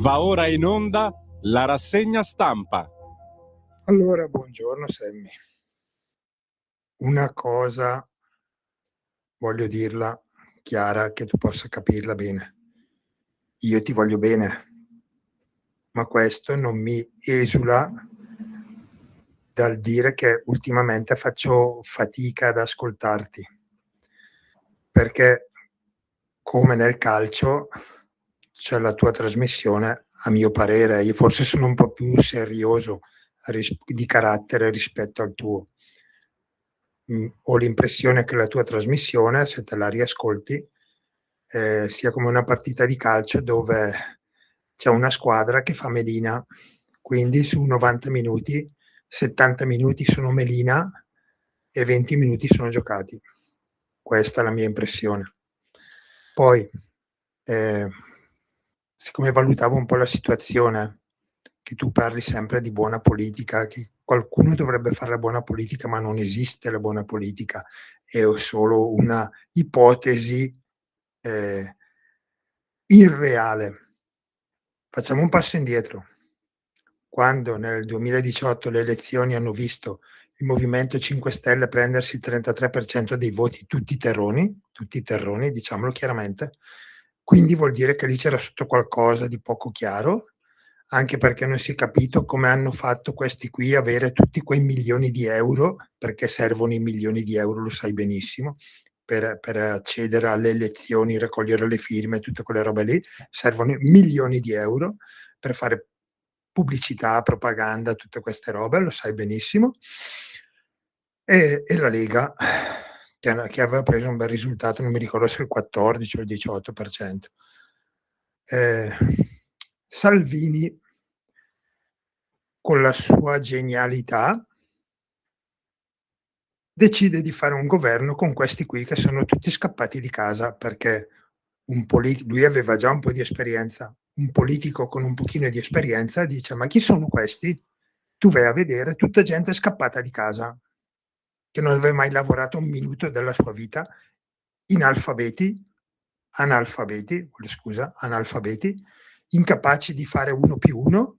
Va ora in onda la rassegna stampa. Allora, buongiorno Sammy. Una cosa voglio dirla chiara, che tu possa capirla bene. Io ti voglio bene, ma questo non mi esula dal dire che ultimamente faccio fatica ad ascoltarti, perché come nel calcio c'è la tua trasmissione, a mio parere, io forse sono un po' più serioso di carattere rispetto al tuo. Ho l'impressione che la tua trasmissione, se te la riascolti, sia come una partita di calcio dove c'è una squadra che fa melina, quindi su 90 minuti, 70 minuti sono melina e 20 minuti sono giocati. Questa è la mia impressione. Poi, siccome valutavo un po' la situazione, che tu parli sempre di buona politica, che qualcuno dovrebbe fare la buona politica, ma non esiste la buona politica, è solo una ipotesi irreale. Facciamo un passo indietro. Quando nel 2018 le elezioni hanno visto il Movimento 5 Stelle prendersi il 33% dei voti, tutti terroni, diciamolo chiaramente, quindi vuol dire che lì c'era sotto qualcosa di poco chiaro, anche perché non si è capito come hanno fatto questi qui avere tutti quei milioni di euro, perché servono i milioni di euro, lo sai benissimo, per accedere alle elezioni, raccogliere le firme, tutte quelle robe lì, servono milioni di euro per fare pubblicità, propaganda, tutte queste robe, lo sai benissimo. E la Lega, che aveva preso un bel risultato, non mi ricordo se il 14 o il 18%. Salvini, con la sua genialità, decide di fare un governo con questi qui che sono tutti scappati di casa, perché lui aveva già un po' di esperienza. Un politico con un pochino di esperienza dice: ma chi sono questi? Tu vai a vedere tutta gente scappata di casa, che non aveva mai lavorato un minuto della sua vita, analfabeti, incapaci di fare 1+1,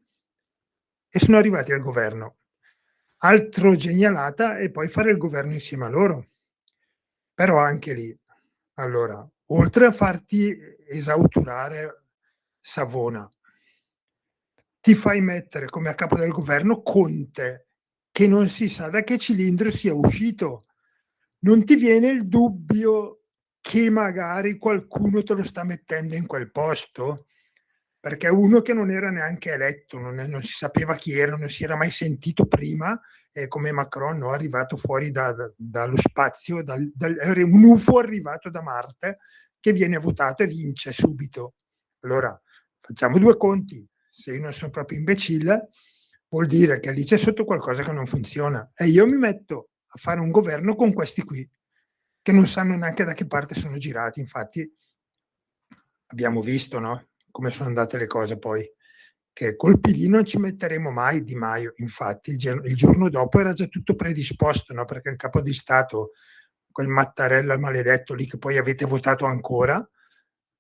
e sono arrivati al governo. Altro genialata, e poi fare il governo insieme a loro. Però anche lì, allora, oltre a farti esautorare Savona, ti fai mettere come a capo del governo Conte, che non si sa da che cilindro sia uscito. Non ti viene il dubbio che magari qualcuno te lo sta mettendo in quel posto? Perché uno che non era neanche eletto, non si sapeva chi era, non si era mai sentito prima, come Macron, no? Arrivato fuori dallo spazio, era un UFO arrivato da Marte, che viene votato e vince subito. Allora, facciamo due conti. Se io non sono proprio imbecille, vuol dire che lì c'è sotto qualcosa che non funziona. E io mi metto a fare un governo con questi qui, che non sanno neanche da che parte sono girati. Infatti abbiamo visto, no? Come sono andate le cose poi, che col PD non ci metteremo mai Di Maio. Infatti il giorno dopo era già tutto predisposto, no? Perché il capo di Stato, quel Mattarella maledetto lì che poi avete votato ancora,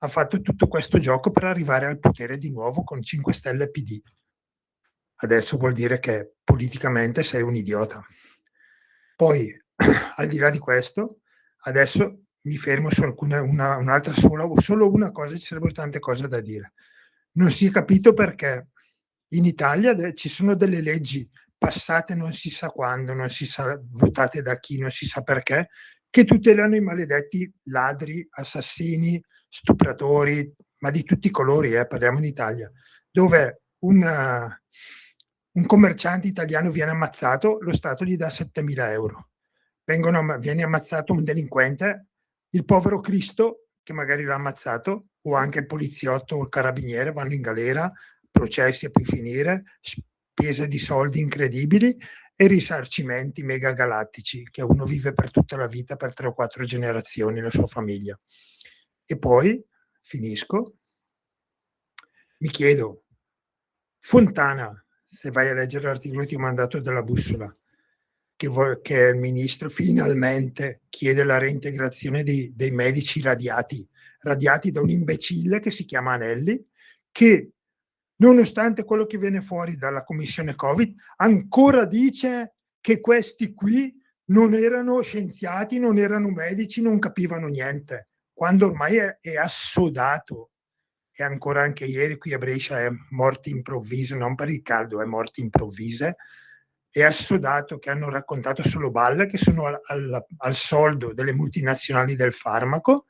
ha fatto tutto questo gioco per arrivare al potere di nuovo con 5 Stelle e PD. Adesso vuol dire che politicamente sei un idiota. Poi, al di là di questo, adesso mi fermo su un'altra solo una cosa, ci sarebbero tante cose da dire. Non si è capito perché in Italia ci sono delle leggi passate non si sa quando, non si sa votate da chi, non si sa perché, che tutelano i maledetti ladri, assassini, stupratori, ma di tutti i colori, parliamo in Italia, dove un commerciante italiano viene ammazzato, lo Stato gli dà 7.000 euro. Viene ammazzato un delinquente, il povero Cristo che magari l'ha ammazzato, o anche il poliziotto o il carabiniere, vanno in galera, processi a più finire, spese di soldi incredibili e risarcimenti mega galattici che uno vive per tutta la vita, per 3 o 4 generazioni, la sua famiglia. E poi, finisco, mi chiedo, Fontana, se vai a leggere l'articolo che ti ho mandato della Bussola, che il ministro finalmente chiede la reintegrazione dei medici radiati da un imbecille che si chiama Anelli, che nonostante quello che viene fuori dalla commissione Covid, ancora dice che questi qui non erano scienziati, non erano medici, non capivano niente, quando ormai è assodato. E ancora anche ieri qui a Brescia è morti improvvise, non per il caldo, è morti improvvise. È assodato che hanno raccontato solo balle, che sono al soldo delle multinazionali del farmaco,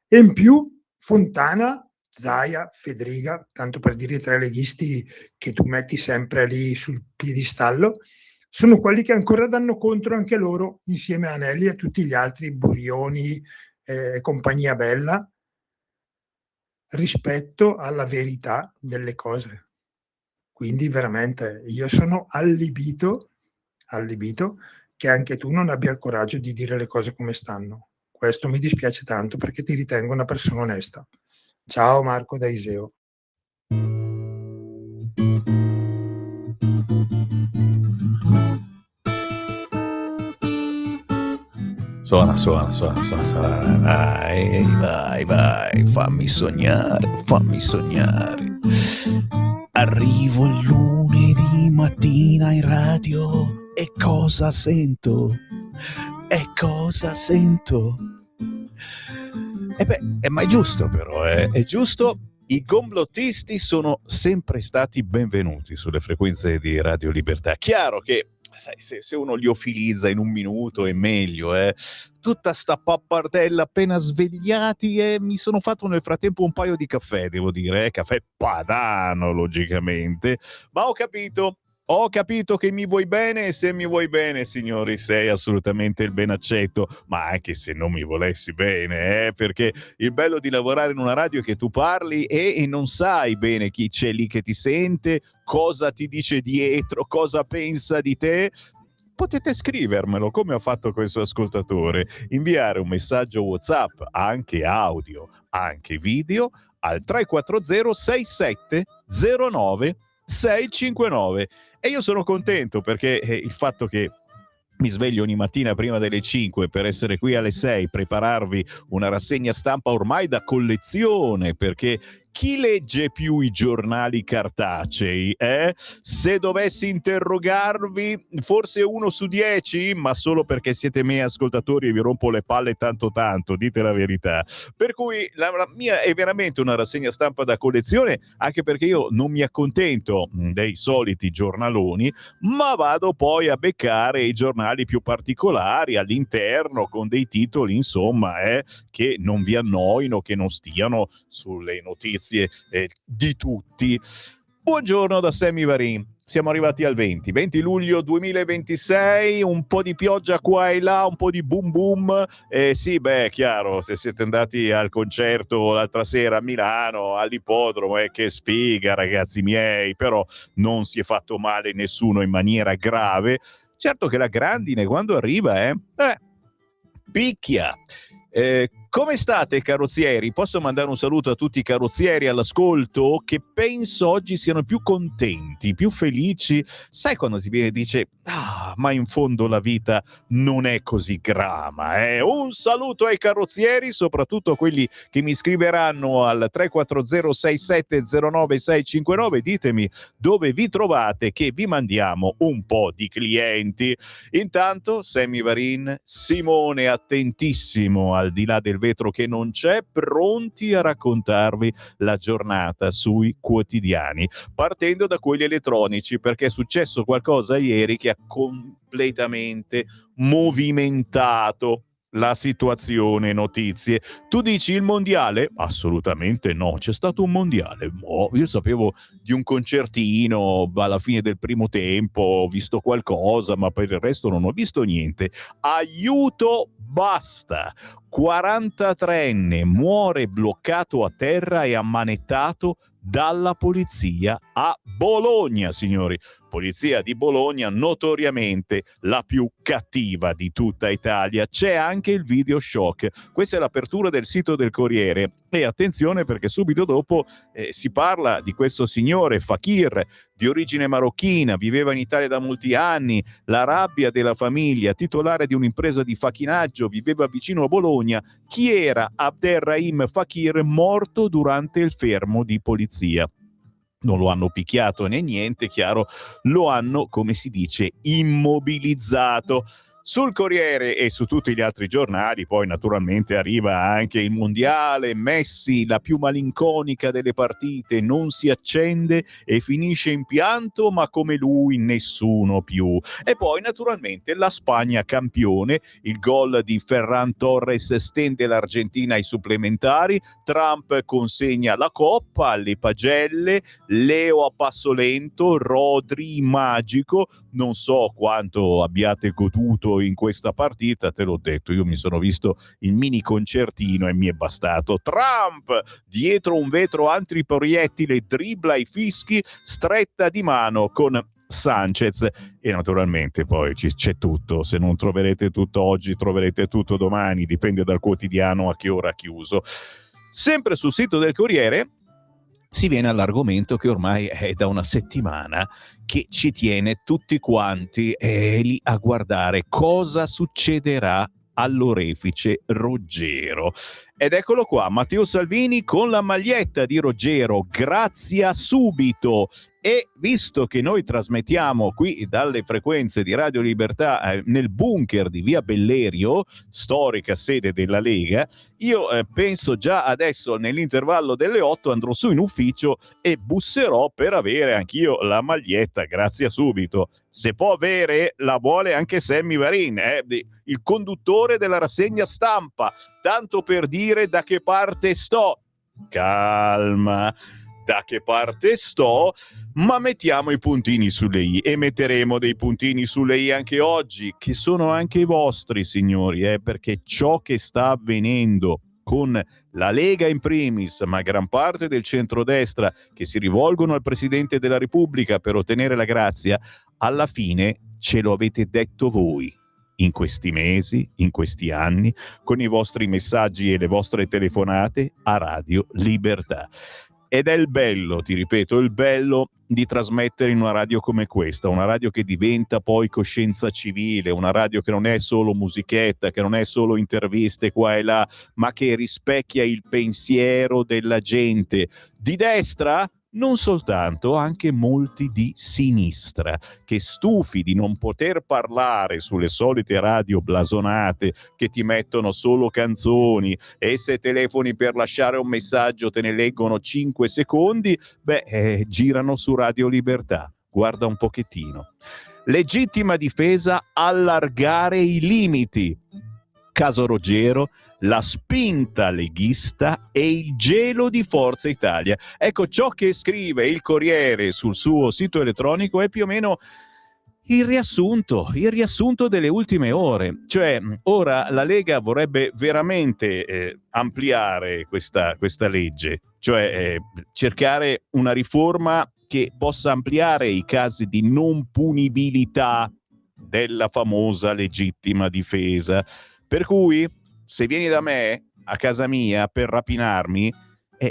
e in più Fontana, Zaia, Fedriga, tanto per dire i tre leghisti che tu metti sempre lì sul piedistallo, sono quelli che ancora danno contro anche loro, insieme a Anelli e tutti gli altri, Burioni e compagnia bella, rispetto alla verità delle cose. Quindi veramente io sono allibito che anche tu non abbia il coraggio di dire le cose come stanno. Questo mi dispiace tanto perché ti ritengo una persona onesta. Ciao Marco da Iseo. Suona. Vai, fammi sognare. Arrivo il lunedì mattina in radio e cosa sento? Ma è giusto però, è giusto. I complottisti sono sempre stati benvenuti sulle frequenze di Radio Libertà. Chiaro che sai, se uno li ofilizza in un minuto è meglio, tutta sta pappardella appena svegliati, e mi sono fatto nel frattempo un paio di caffè, devo dire, caffè padano logicamente, ma ho capito che mi vuoi bene, e se mi vuoi bene, signori, sei assolutamente il ben accetto, ma anche se non mi volessi bene, perché il bello di lavorare in una radio è che tu parli e non sai bene chi c'è lì che ti sente, cosa ti dice dietro, cosa pensa di te. Potete scrivermelo, come ha fatto questo ascoltatore, inviare un messaggio WhatsApp, anche audio, anche video, al 340 67 09 659. E io sono contento perché il fatto che mi sveglio ogni mattina prima delle 5 per essere qui alle 6, prepararvi una rassegna stampa ormai da collezione, perché chi legge più i giornali cartacei? Se dovessi interrogarvi, forse 1 su 10, ma solo perché siete miei ascoltatori e vi rompo le palle tanto, dite la verità. Per cui la mia è veramente una rassegna stampa da collezione, anche perché io non mi accontento dei soliti giornaloni, ma vado poi a beccare i giornali più particolari all'interno, con dei titoli, insomma, che non vi annoino, che non stiano sulle notizie di tutti. Buongiorno da Sammy Varin. Siamo arrivati al 20 luglio 2026, un po' di pioggia qua e là, un po' di boom boom. Sì, chiaro, se siete andati al concerto l'altra sera a Milano, all'ippodromo, che sfiga, ragazzi miei, però non si è fatto male nessuno in maniera grave. Certo che la grandine quando arriva, picchia. Come state, carrozzieri? Posso mandare un saluto a tutti i carrozzieri all'ascolto, che penso oggi siano più contenti, più felici. Sai quando ti viene e dice ma in fondo la vita non è così grama, Un saluto ai carrozzieri, soprattutto a quelli che mi scriveranno al 340 67 09 659. Ditemi dove vi trovate, che vi mandiamo un po' di clienti. Intanto Sammy Varin, Simone attentissimo al di là del vetro che non c'è, pronti a raccontarvi la giornata sui quotidiani, partendo da quelli elettronici, perché è successo qualcosa ieri che ha completamente movimentato la situazione notizie. Tu dici il mondiale? Assolutamente no, c'è stato un mondiale. Io sapevo di un concertino alla fine del primo tempo, ho visto qualcosa, ma per il resto non ho visto niente. Aiuto, basta! 43enne muore bloccato a terra e ammanettato dalla polizia a Bologna, signori. Polizia di Bologna, notoriamente la più cattiva di tutta Italia. C'è anche il video shock. Questa è l'apertura del sito del Corriere. E attenzione, perché subito dopo si parla di questo signore Fakir, di origine marocchina, viveva in Italia da molti anni, la rabbia della famiglia, titolare di un'impresa di facchinaggio, viveva vicino a Bologna. Chi era Abderrahim Fakir, morto durante il fermo di polizia? non lo hanno picchiato né niente, chiaro, lo hanno, come si dice, immobilizzato. Sul Corriere e su tutti gli altri giornali poi naturalmente arriva anche il mondiale, Messi, la più malinconica delle partite, non si accende e finisce in pianto, ma come lui nessuno più. E poi naturalmente la Spagna campione, il gol di Ferran Torres stende l'Argentina ai supplementari, Trump consegna la coppa alle pagelle, Leo a passo lento, Rodri magico. Non so quanto abbiate goduto in questa partita, te l'ho detto, io mi sono visto il mini concertino e mi è bastato. Trump dietro un vetro antiproiettile, dribbla i fischi, stretta di mano con Sanchez e naturalmente poi c'è tutto. Se non troverete tutto oggi, troverete tutto domani, dipende dal quotidiano a che ora ha chiuso. Sempre sul sito del Corriere si viene all'argomento che ormai è da una settimana che ci tiene tutti quanti lì a guardare cosa succederà all'orefice Ruggero. Ed eccolo qua, Matteo Salvini con la maglietta di Ruggero, grazia subito. E visto che noi trasmettiamo qui dalle frequenze di Radio Libertà nel bunker di Via Bellerio, storica sede della Lega, io penso già adesso nell'intervallo delle 8 andrò su in ufficio e busserò per avere anch'io la maglietta, grazie subito. Se può avere, la vuole anche Sammy Varin, il conduttore della rassegna stampa, tanto per dire da che parte sto. Calma, da che parte sto, ma mettiamo i puntini sulle i e metteremo dei puntini sulle i anche oggi, che sono anche i vostri, signori, perché ciò che sta avvenendo con la Lega in primis, ma gran parte del centrodestra che si rivolgono al Presidente della Repubblica per ottenere la grazia, alla fine ce lo avete detto voi in questi mesi, in questi anni, con i vostri messaggi e le vostre telefonate a Radio Libertà. Ed è il bello, ti ripeto, il bello di trasmettere in una radio come questa, una radio che diventa poi coscienza civile, una radio che non è solo musichetta, che non è solo interviste qua e là, ma che rispecchia il pensiero della gente. Di destra? Non soltanto, anche molti di sinistra, che stufi di non poter parlare sulle solite radio blasonate che ti mettono solo canzoni e se telefoni per lasciare un messaggio te ne leggono 5 secondi, girano su Radio Libertà. Guarda un pochettino. Legittima difesa, allargare i limiti. Caso Ruggero, la spinta leghista e il gelo di Forza Italia. Ecco, ciò che scrive il Corriere sul suo sito elettronico è più o meno il riassunto delle ultime ore. Cioè, ora la Lega vorrebbe veramente ampliare questa legge, cioè cercare una riforma che possa ampliare i casi di non punibilità della famosa legittima difesa. Per cui, se vieni da me, a casa mia, per rapinarmi,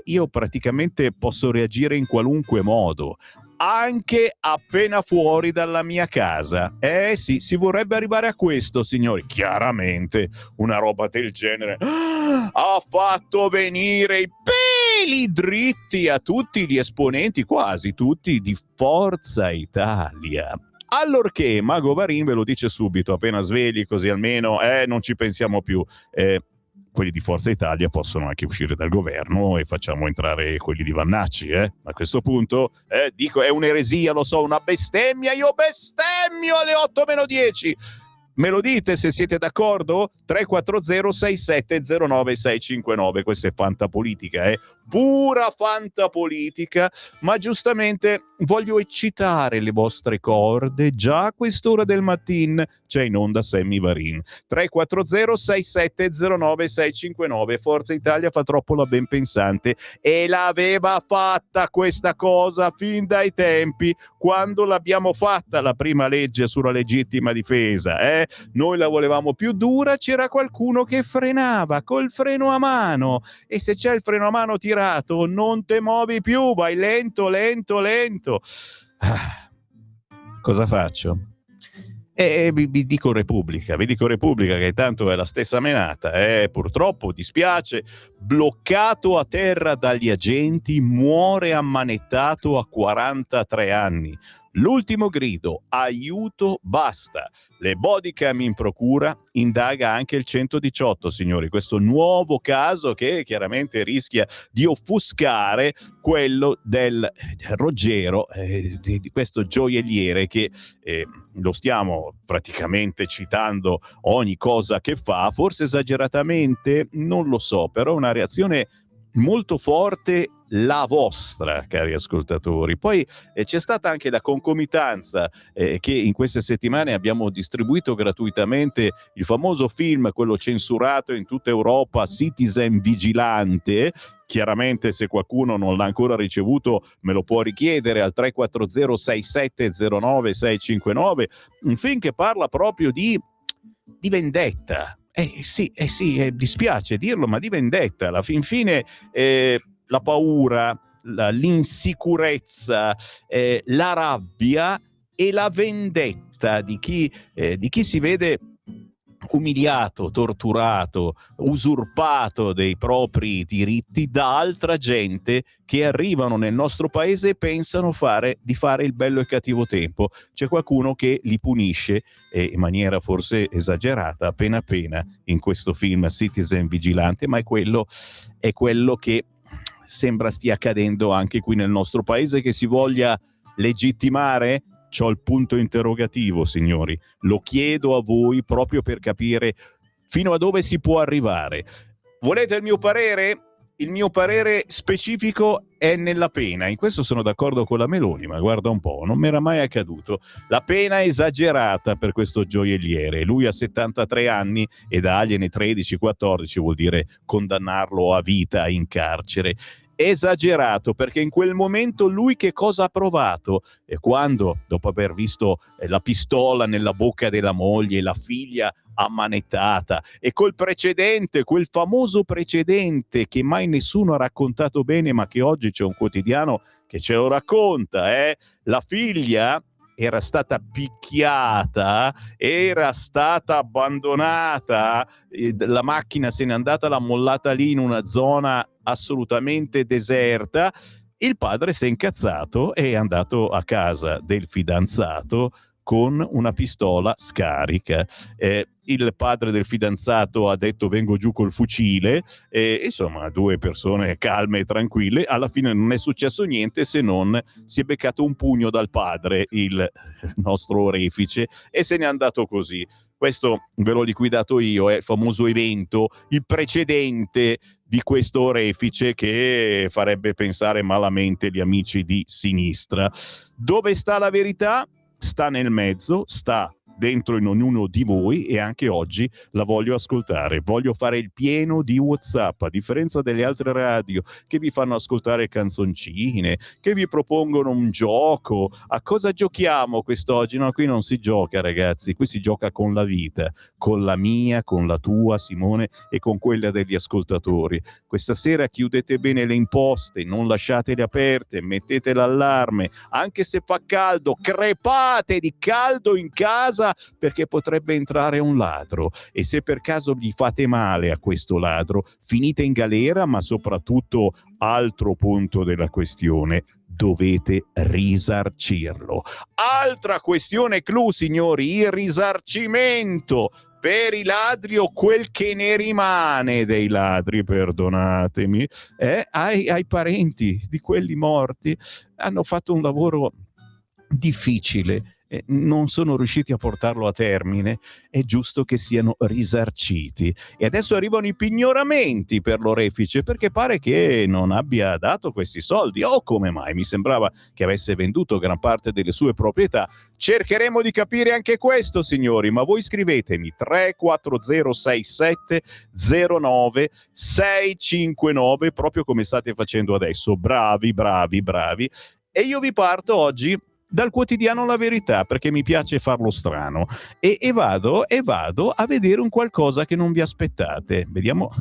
io praticamente posso reagire in qualunque modo, anche appena fuori dalla mia casa. Sì, si vorrebbe arrivare a questo, signori. Chiaramente, una roba del genere ha fatto venire i peli dritti a tutti gli esponenti, quasi tutti, di Forza Italia. Allorché Mago Varin ve lo dice subito, appena svegli, così almeno non ci pensiamo più. Quelli di Forza Italia possono anche uscire dal governo e facciamo entrare quelli di Vannacci. A questo punto, dico, è un'eresia, lo so, una bestemmia. Io bestemmio alle 8:10. Me lo dite se siete d'accordo? 340-6709-659. Questa è fantapolitica, pura fantapolitica, ma giustamente voglio eccitare le vostre corde. Già a quest'ora del mattino c'è in onda Sammy Varin. 340-6709-659. Forza Italia fa troppo la ben pensante e l'aveva fatta questa cosa fin dai tempi quando l'abbiamo fatta la prima legge sulla legittima difesa. Noi la volevamo più dura, c'era qualcuno che frenava col freno a mano e se c'è il freno a mano tirato non te muovi più, vai lento. Cosa faccio? E vi dico Repubblica che tanto è la stessa menata, purtroppo dispiace, bloccato a terra dagli agenti, muore ammanettato a 43 anni. L'ultimo grido, aiuto, basta. Le bodycam in procura, indaga anche il 118, signori. Questo nuovo caso che chiaramente rischia di offuscare quello del Ruggero, di questo gioielliere che lo stiamo praticamente citando ogni cosa che fa, forse esageratamente, non lo so, però una reazione molto forte la vostra, cari ascoltatori. Poi c'è stata anche la concomitanza che in queste settimane abbiamo distribuito gratuitamente il famoso film, quello censurato in tutta Europa, Citizen Vigilante. Chiaramente, se qualcuno non l'ha ancora ricevuto, me lo può richiedere al 340-6709-659. Un film che parla proprio di vendetta. Sì, dispiace dirlo, ma di vendetta. Alla fin fine la paura, l'insicurezza, la rabbia e la vendetta di chi si vede umiliato, torturato, usurpato dei propri diritti da altra gente che arrivano nel nostro paese e pensano di fare il bello e cattivo tempo. C'è qualcuno che li punisce in maniera forse esagerata, appena in questo film Citizen Vigilante, ma è quello che sembra stia accadendo anche qui nel nostro paese, che si voglia legittimare. C'ho il punto interrogativo, signori. Lo chiedo a voi proprio per capire fino a dove si può arrivare. Volete il mio parere? Il mio parere specifico è nella pena. In questo sono d'accordo con la Meloni, ma guarda un po', non mi era mai accaduto. La pena è esagerata per questo gioielliere. Lui ha 73 anni e dargliene 13-14 vuol dire condannarlo a vita in carcere. Esagerato, perché in quel momento lui che cosa ha provato? E quando, dopo aver visto la pistola nella bocca della moglie, la figlia ammanettata, e col precedente, quel famoso precedente che mai nessuno ha raccontato bene, ma che oggi c'è un quotidiano che ce lo racconta, la figlia era stata picchiata, era stata abbandonata, la macchina se n'è andata, l'ha mollata lì in una zona assolutamente deserta. Il padre si è incazzato e è andato a casa del fidanzato con una pistola scarica. Il padre del fidanzato ha detto vengo giù col fucile, insomma 2 persone calme e tranquille. Alla fine non è successo niente, se non si è beccato un pugno dal padre, il nostro orefice, e se n'è andato così. Questo ve l'ho liquidato io, è il famoso evento, il precedente di questo orefice che farebbe pensare malamente gli amici di sinistra. Dove sta la verità? Sta nel mezzo, sta dentro in ognuno di voi, e anche oggi la voglio ascoltare. Voglio fare il pieno di WhatsApp, a differenza delle altre radio che vi fanno ascoltare canzoncine, che vi propongono un gioco. A cosa giochiamo quest'oggi? No, qui non si gioca, ragazzi, qui si gioca con la vita, con la mia, con la tua, Simone, e con quella degli ascoltatori. Questa sera chiudete bene le imposte, non lasciatele aperte, mettete l'allarme, anche se fa caldo, crepate di caldo in casa, perché potrebbe entrare un ladro, e se per caso gli fate male a questo ladro finite in galera. Ma soprattutto, altro punto della questione, dovete risarcirlo. Altra questione clou, signori, il risarcimento per i ladri, o quel che ne rimane dei ladri, perdonatemi, ai parenti di quelli morti. Hanno fatto un lavoro difficile, non sono riusciti a portarlo a termine, è giusto che siano risarciti. E adesso arrivano i pignoramenti per l'orefice, perché pare che non abbia dato questi soldi, o come mai, mi sembrava che avesse venduto gran parte delle sue proprietà. Cercheremo di capire anche questo, signori, ma voi scrivetemi 3406709-659, proprio come state facendo adesso. Bravi. E io vi parto oggi dal quotidiano La Verità, perché mi piace farlo strano, e vado a vedere un qualcosa che non vi aspettate. Vediamo,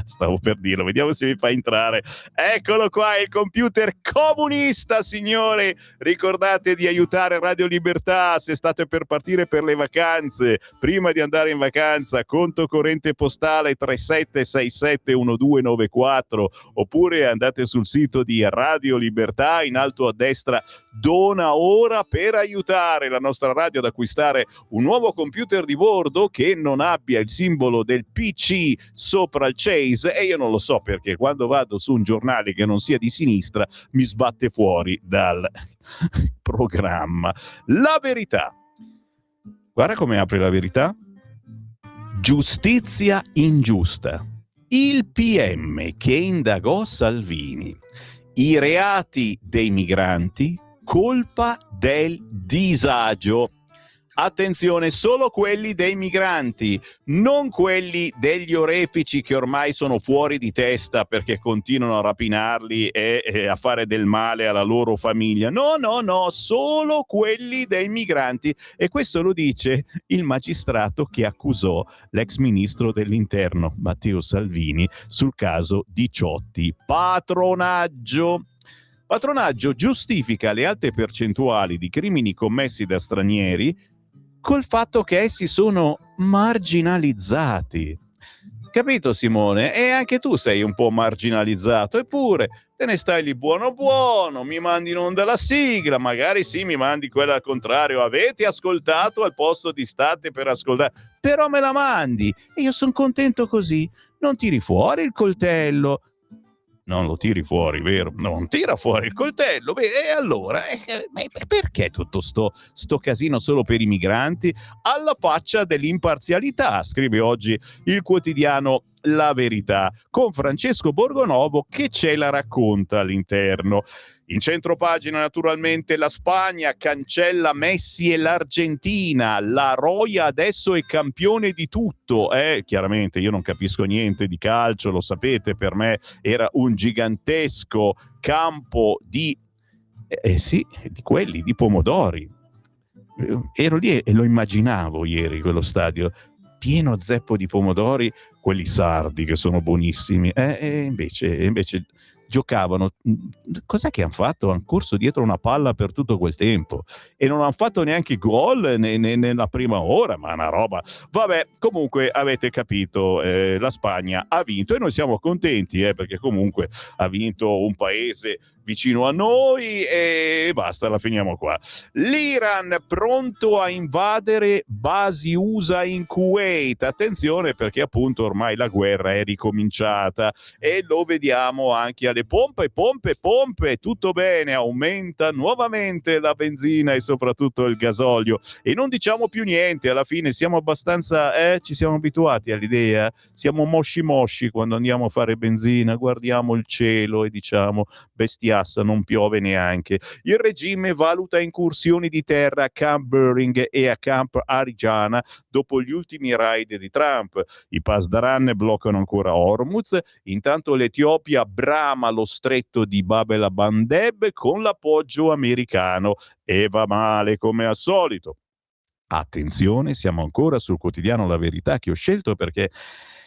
stavo per dirlo, vediamo se mi fa entrare. Eccolo qua, il computer comunista, signori. Ricordate di aiutare Radio Libertà se state per partire per le vacanze. Prima di andare in vacanza, conto corrente postale 37671294, oppure andate sul sito di Radio Libertà, in alto a destra dona ora, per aiutare la nostra radio ad acquistare un nuovo computer di bordo che non abbia il simbolo del PC sopra il Chase, e io non lo so perché quando vado su un giornale che non sia di sinistra mi sbatte fuori dal programma. La Verità, guarda come apre La Verità. Giustizia ingiusta. Il PM che indagò Salvini. I reati dei migranti, colpa del disagio. Attenzione, solo quelli dei migranti, non quelli degli orefici che ormai sono fuori di testa perché continuano a rapinarli e a fare del male alla loro famiglia. No, solo quelli dei migranti. E questo lo dice il magistrato che accusò l'ex ministro dell'Interno, Matteo Salvini, sul caso Diciotti. Patronaggio giustifica le alte percentuali di crimini commessi da stranieri col fatto che essi sono marginalizzati. Capito, Simone? E anche tu sei un po' marginalizzato, eppure te ne stai lì buono, mi mandi in onda la sigla, magari sì, mi mandi quella al contrario, avete ascoltato al posto di state per ascoltare, però me la mandi e io sono contento così. Non tiri fuori il coltello. Non lo tiri fuori, vero? Non tira fuori il coltello. E allora, perché tutto sto casino solo per i migranti? Alla faccia dell'imparzialità, scrive oggi il quotidiano La Verità, con Francesco Borgonovo che ce la racconta all'interno. In centropagina, naturalmente, la Spagna cancella Messi e l'Argentina. La Roja adesso è campione di tutto. Chiaramente io non capisco niente di calcio, lo sapete, per me era un gigantesco campo di quelli, di pomodori. Ero lì e lo immaginavo ieri, quello stadio, pieno zeppo di pomodori, quelli sardi che sono buonissimi. E invece giocavano. Cos'è che hanno fatto? Hanno corso dietro una palla per tutto quel tempo e non hanno fatto neanche gol nella prima ora, ma una roba. Vabbè, comunque avete capito, la Spagna ha vinto e noi siamo contenti, perché comunque ha vinto un paese vicino a noi e basta, la finiamo qua. L'Iran pronto a invadere basi USA in Kuwait. Attenzione, perché appunto ormai la guerra è ricominciata e lo vediamo anche alle pompe, tutto bene, aumenta nuovamente la benzina e soprattutto il gasolio e non diciamo più niente, alla fine siamo abbastanza, ci siamo abituati all'idea, siamo mosci quando andiamo a fare benzina, guardiamo il cielo e diciamo bestiassa, non piove neanche. Il regime valuta incursioni di terra a Camp Buring e a Camp Haryana dopo gli ultimi raid di Trump. I Pasdaran bloccano ancora Hormuz, intanto l'Etiopia brama lo stretto di Bab el-Mandeb con l'appoggio americano e va male come al solito. Attenzione, siamo ancora sul quotidiano La Verità che ho scelto perché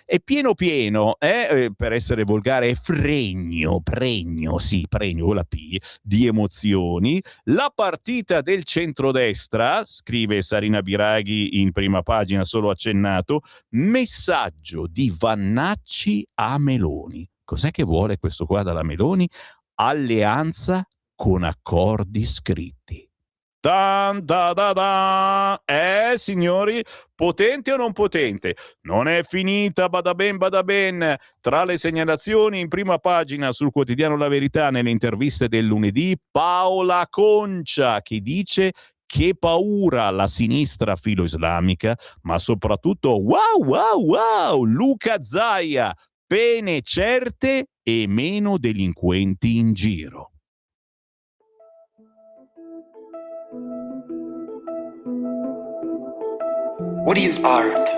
è pieno, per essere volgare, è pregno con la P, di emozioni. La partita del centrodestra, scrive Sarina Biraghi in prima pagina, solo accennato, messaggio di Vannacci a Meloni. Cos'è che vuole questo qua dalla Meloni? Alleanza con accordi scritti. Signori, potente o non potente? Non è finita, bada ben. Tra le segnalazioni in prima pagina sul quotidiano La Verità, nelle interviste del lunedì, Paola Concia che dice che paura la sinistra filo-islamica, ma soprattutto wow, Luca Zaia, pene certe e meno delinquenti in giro. What is art?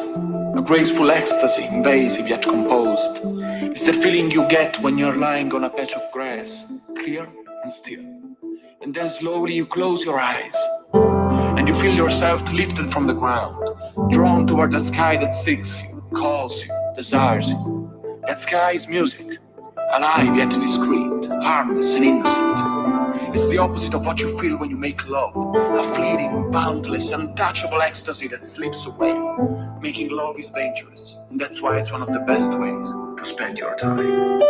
A graceful ecstasy, invasive yet composed. It's the feeling you get when you're lying on a patch of grass, clear and still. And then slowly you close your eyes. And you feel yourself lifted from the ground, drawn toward the sky that seeks you, calls you, desires you. That sky is music, alive yet discreet, harmless and innocent. It's the opposite of what you feel when you make love, a fleeting, boundless, untouchable ecstasy that slips away. Making love is dangerous, and that's why it's one of the best ways to spend your time.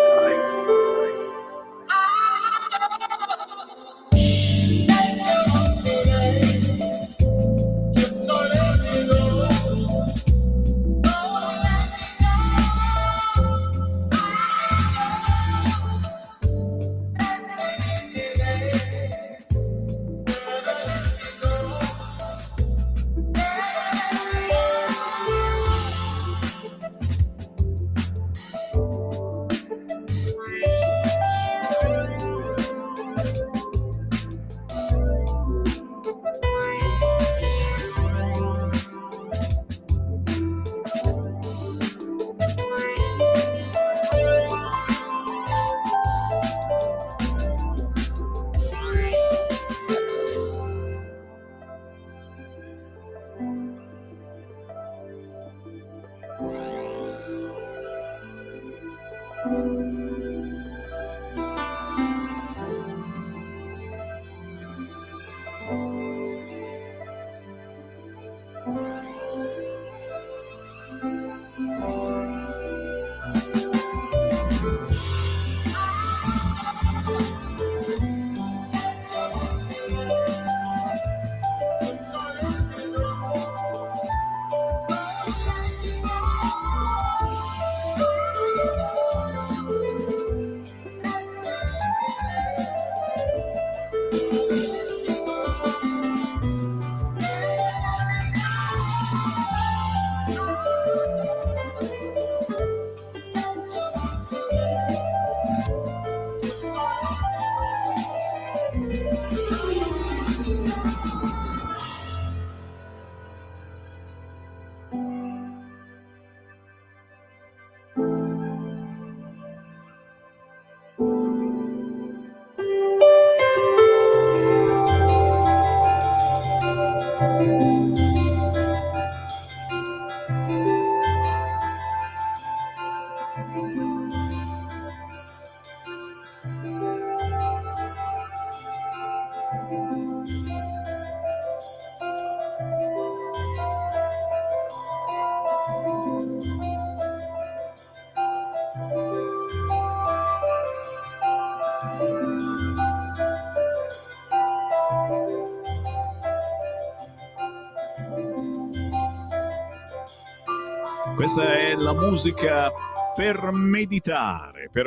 Questa è la musica per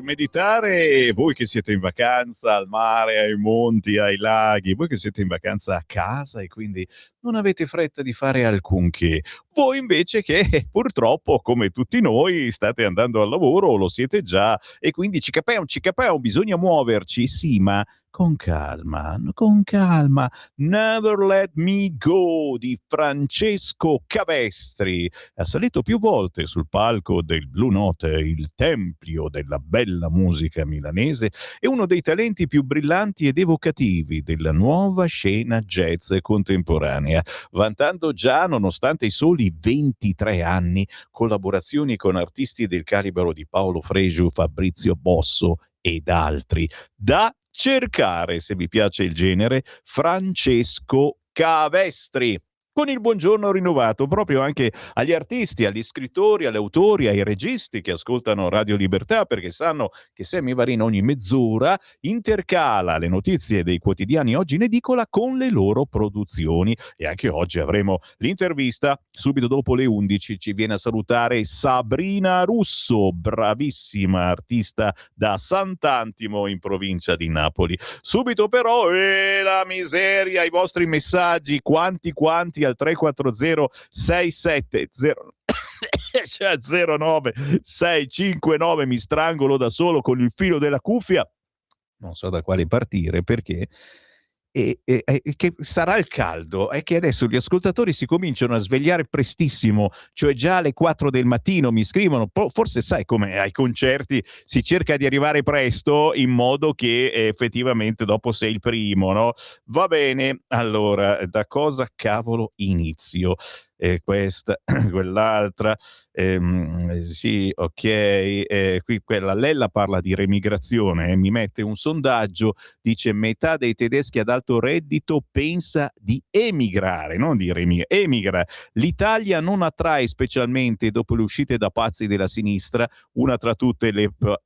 meditare voi che siete in vacanza al mare, ai monti, ai laghi, voi che siete in vacanza a casa e quindi non avete fretta di fare alcunché, voi invece che purtroppo come tutti noi state andando al lavoro o lo siete già e quindi cicapeon, bisogna muoverci, sì, ma con calma, Never Let Me Go di Francesco Cavestri. Ha salito più volte sul palco del Blue Note, il tempio della bella musica milanese, e uno dei talenti più brillanti ed evocativi della nuova scena jazz contemporanea, vantando già, nonostante i soli 23 anni, collaborazioni con artisti del calibro di Paolo Fresu, Fabrizio Bosso ed altri. Da cercare, se vi piace il genere, Francesco Cavestri. Con il buongiorno rinnovato proprio anche agli artisti, agli scrittori, agli autori, ai registi che ascoltano Radio Libertà, perché sanno che Sammy Varin ogni mezz'ora intercala le notizie dei quotidiani oggi in edicola con le loro produzioni. E anche oggi avremo l'intervista. Subito dopo le 11 ci viene a salutare Sabrina Russo, bravissima artista da Sant'Antimo in provincia di Napoli. Subito però, la miseria, i vostri messaggi, quanti al 340 670 09 659. Mi strangolo da solo con il filo della cuffia, non so da quale partire perché che sarà il caldo, è che adesso gli ascoltatori si cominciano a svegliare prestissimo, cioè già alle 4 del mattino mi scrivono, forse sai come ai concerti si cerca di arrivare presto in modo che effettivamente dopo sei il primo, no? Va bene, allora da cosa cavolo inizio? Questa, quell'altra, sì, ok, qui quella Lella parla di remigrazione, mi mette un sondaggio, dice metà dei tedeschi ad alto reddito pensa di emigrare, non di emigra. L'Italia non attrae specialmente dopo le uscite da pazzi della sinistra, una tra tutte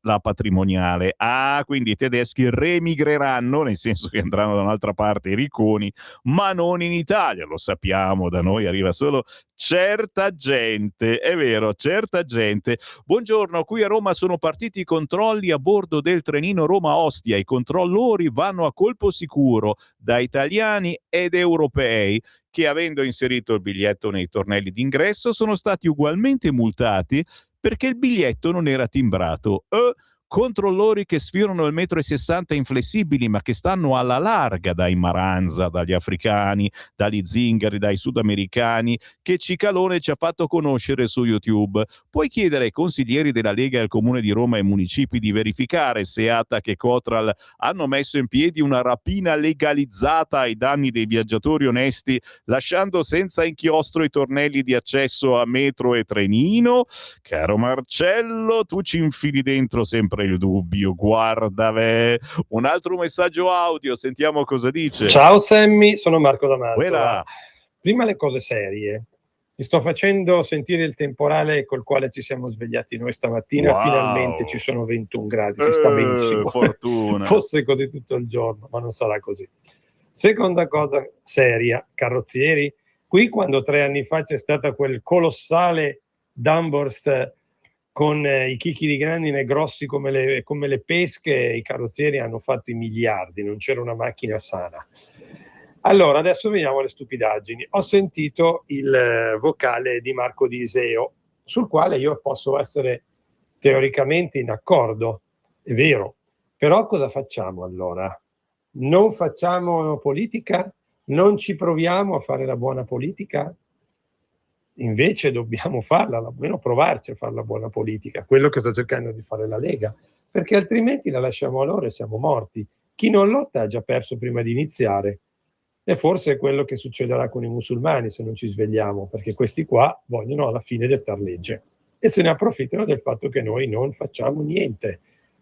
la patrimoniale. Ah, quindi i tedeschi remigreranno, nel senso che andranno da un'altra parte i ricconi, ma non in Italia, lo sappiamo, da noi arriva solo certa gente, è vero, certa gente. Buongiorno, qui a Roma sono partiti i controlli a bordo del trenino Roma-Ostia. I controllori vanno a colpo sicuro da italiani ed europei che, avendo inserito il biglietto nei tornelli d'ingresso, sono stati ugualmente multati perché il biglietto non era timbrato. Controllori che sfiorano il 1,60 m inflessibili, ma che stanno alla larga dai Maranza, dagli africani, dagli zingari, dai sudamericani, che Cicalone ci ha fatto conoscere su YouTube. Puoi chiedere ai consiglieri della Lega e al Comune di Roma e ai municipi di verificare se Atac e Cotral hanno messo in piedi una rapina legalizzata ai danni dei viaggiatori onesti, lasciando senza inchiostro i tornelli di accesso a metro e trenino. Caro Marcello, tu ci infili dentro sempre il dubbio, guarda, un altro messaggio audio, sentiamo cosa dice. Ciao Sammy, sono Marco da Mantova. Quella. Prima le cose serie. Ti sto facendo sentire il temporale col quale ci siamo svegliati noi stamattina. Wow. Finalmente ci sono 21 gradi, si sta benissimo. Fortuna. Fosse così tutto il giorno, ma non sarà così. Seconda cosa seria, carrozzieri. Qui quando 3 anni fa c'è stata quel colossale Dunburst con i chicchi di grandine grossi come le pesche, i carrozzieri hanno fatto i miliardi, non c'era una macchina sana. Allora, adesso veniamo alle stupidaggini. Ho sentito il vocale di Marco Di Iseo, sul quale io posso essere teoricamente in accordo, è vero, però cosa facciamo allora? Non facciamo politica? Non ci proviamo a fare la buona politica? Invece dobbiamo farla, almeno provarci a fare la buona politica, quello che sta cercando di fare la Lega, perché altrimenti la lasciamo a loro e siamo morti. Chi non lotta ha già perso prima di iniziare, e forse è quello che succederà con i musulmani se non ci svegliamo, perché questi qua vogliono alla fine dettar legge e se ne approfittano del fatto che noi non facciamo niente,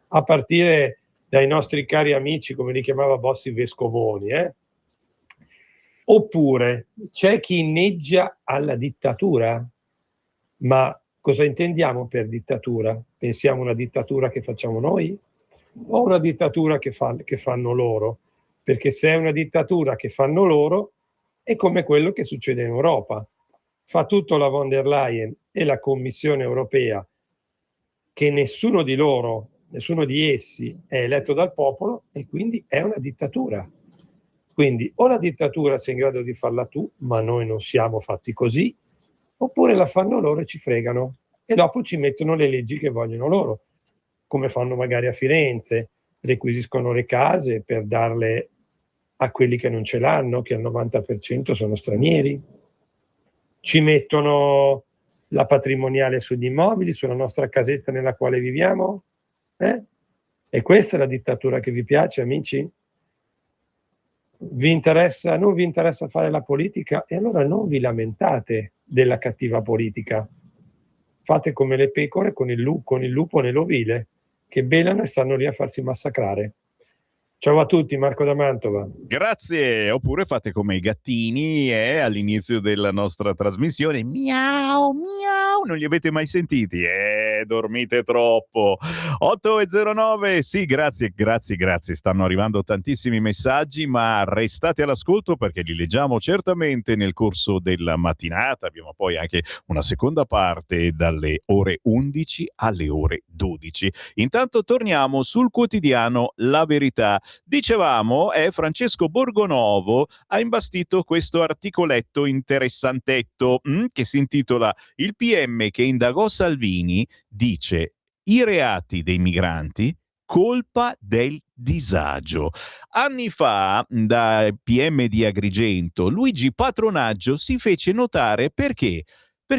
a partire dai nostri cari amici, come li chiamava Bossi Vescovoni, Oppure c'è chi inneggia alla dittatura, ma cosa intendiamo per dittatura? Pensiamo a una dittatura che facciamo noi o una dittatura che fanno loro? Perché se è una dittatura che fanno loro è come quello che succede in Europa. Fa tutto la von der Leyen e la Commissione europea, che nessuno di essi è eletto dal popolo e quindi è una dittatura. Quindi o la dittatura sei in grado di farla tu, ma noi non siamo fatti così, oppure la fanno loro e ci fregano e dopo ci mettono le leggi che vogliono loro, come fanno magari a Firenze, requisiscono le case per darle a quelli che non ce l'hanno, che al 90% sono stranieri, ci mettono la patrimoniale sugli immobili, sulla nostra casetta nella quale viviamo. E questa è la dittatura che vi piace, amici? Non vi interessa fare la politica? E allora non vi lamentate della cattiva politica. Fate come le pecore con il lupo nell'ovile, che belano e stanno lì a farsi massacrare. Ciao a tutti, Marco da Mantova. Grazie, oppure fate come i gattini all'inizio della nostra trasmissione, miau, miau, non li avete mai sentiti? Dormite troppo. 8:09, sì, grazie, stanno arrivando tantissimi messaggi, ma restate all'ascolto perché li leggiamo certamente nel corso della mattinata. Abbiamo poi anche una seconda parte dalle ore 11 alle ore 12. Intanto torniamo sul quotidiano La Verità. Dicevamo, Francesco Borgonovo ha imbastito questo articoletto interessantetto che si intitola "Il PM che indagò Salvini dice i reati dei migranti colpa del disagio. Anni fa, da PM di Agrigento, Luigi Patronaggio si fece notare perché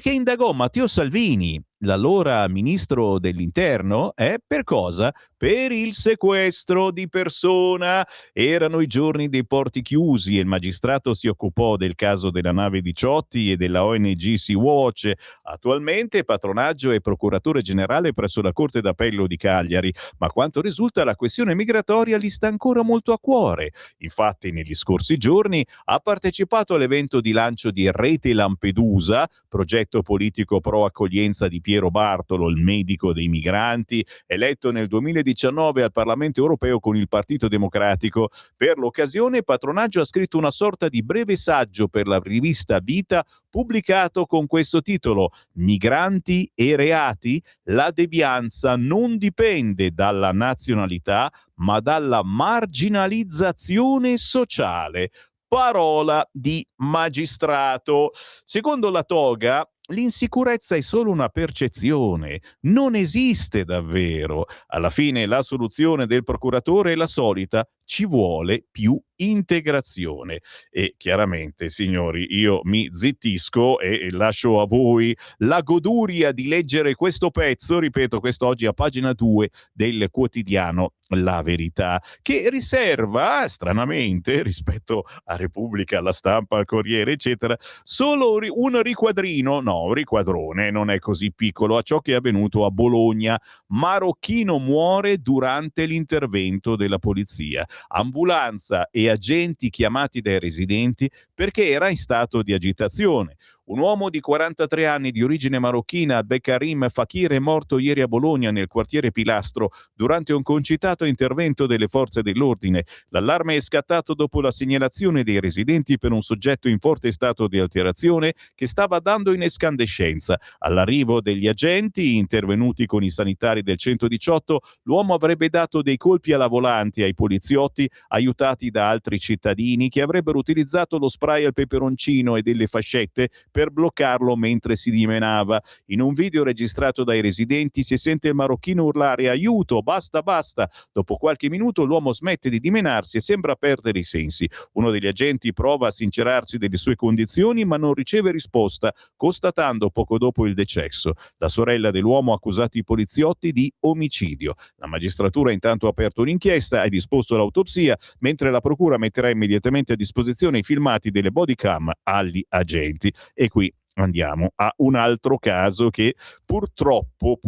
indagò Matteo Salvini, l'allora ministro dell'interno, per cosa? Per il sequestro di persona. Erano i giorni dei porti chiusi e il magistrato si occupò del caso della nave Diciotti e della ONG Sea-Watch. Attualmente Patronaggio è procuratore generale presso la Corte d'Appello di Cagliari, ma a quanto risulta la questione migratoria gli sta ancora molto a cuore. Infatti negli scorsi giorni ha partecipato all'evento di lancio di Rete Lampedusa, progetto politico pro accoglienza di Piero Bartolo, il medico dei migranti, eletto nel 2019 al Parlamento europeo con il Partito Democratico. Per l'occasione Patronaggio ha scritto una sorta di breve saggio per la rivista Vita, pubblicato con questo titolo: Migranti e reati? La devianza non dipende dalla nazionalità, ma dalla marginalizzazione sociale. Parola di magistrato. Secondo la toga, l'insicurezza è solo una percezione, non esiste davvero. Alla fine la soluzione del procuratore è la solita: ci vuole più integrazione. E chiaramente, signori, io mi zittisco e lascio a voi la goduria di leggere questo pezzo, ripeto, quest'oggi a pagina 2 del quotidiano La Verità, che riserva, stranamente, rispetto a Repubblica, alla Stampa, al Corriere, eccetera, solo un riquadrino, no, un riquadrone, non è così piccolo, a ciò che è avvenuto a Bologna. Marocchino muore durante l'intervento della polizia. Ambulanza e agenti chiamati dai residenti perché era in stato di agitazione. Un uomo di 43 anni di origine marocchina, Bekarim Fakir, è morto ieri a Bologna nel quartiere Pilastro durante un concitato intervento delle forze dell'ordine. L'allarme è scattato dopo la segnalazione dei residenti per un soggetto in forte stato di alterazione che stava dando in escandescenza. All'arrivo degli agenti, intervenuti con i sanitari del 118, l'uomo avrebbe dato dei colpi alla volante ai poliziotti, aiutati da altri cittadini che avrebbero utilizzato lo spray al peperoncino e delle fascette per bloccarlo mentre si dimenava. In un video registrato dai residenti si sente il marocchino urlare aiuto, basta basta. Dopo qualche minuto l'uomo smette di dimenarsi e sembra perdere i sensi. Uno degli agenti prova a sincerarsi delle sue condizioni ma non riceve risposta, constatando poco dopo il decesso. La sorella dell'uomo ha accusato i poliziotti di omicidio. La magistratura intanto ha aperto un'inchiesta e disposto l'autopsia, mentre la procura metterà immediatamente a disposizione i filmati delle body cam agli agenti. E qui andiamo a un altro caso che purtroppo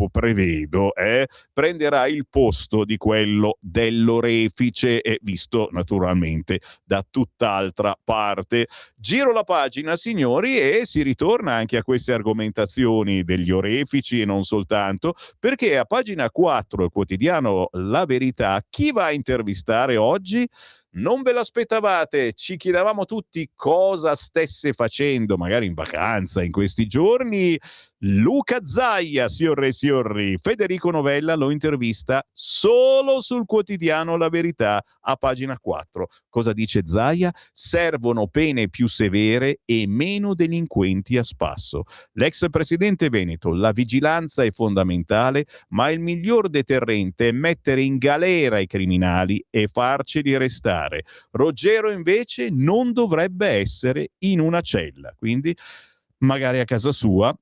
prevedo prenderà il posto di quello dell'orefice, visto naturalmente da tutt'altra parte. Giro la pagina, signori, e si ritorna anche a queste argomentazioni degli orefici e non soltanto, perché a pagina 4 il quotidiano La Verità, chi va a intervistare oggi? Non ve l'aspettavate, ci chiedevamo tutti cosa stesse facendo, magari in vacanza in questi giorni. Luca Zaia, signori, Federico Novella lo intervista solo sul quotidiano La Verità a pagina 4. Cosa dice Zaia? Servono pene più severe e meno delinquenti a spasso. L'ex presidente veneto: la vigilanza è fondamentale, ma il miglior deterrente è mettere in galera i criminali e farceli restare. Roggero invece non dovrebbe essere in una cella, quindi magari a casa sua,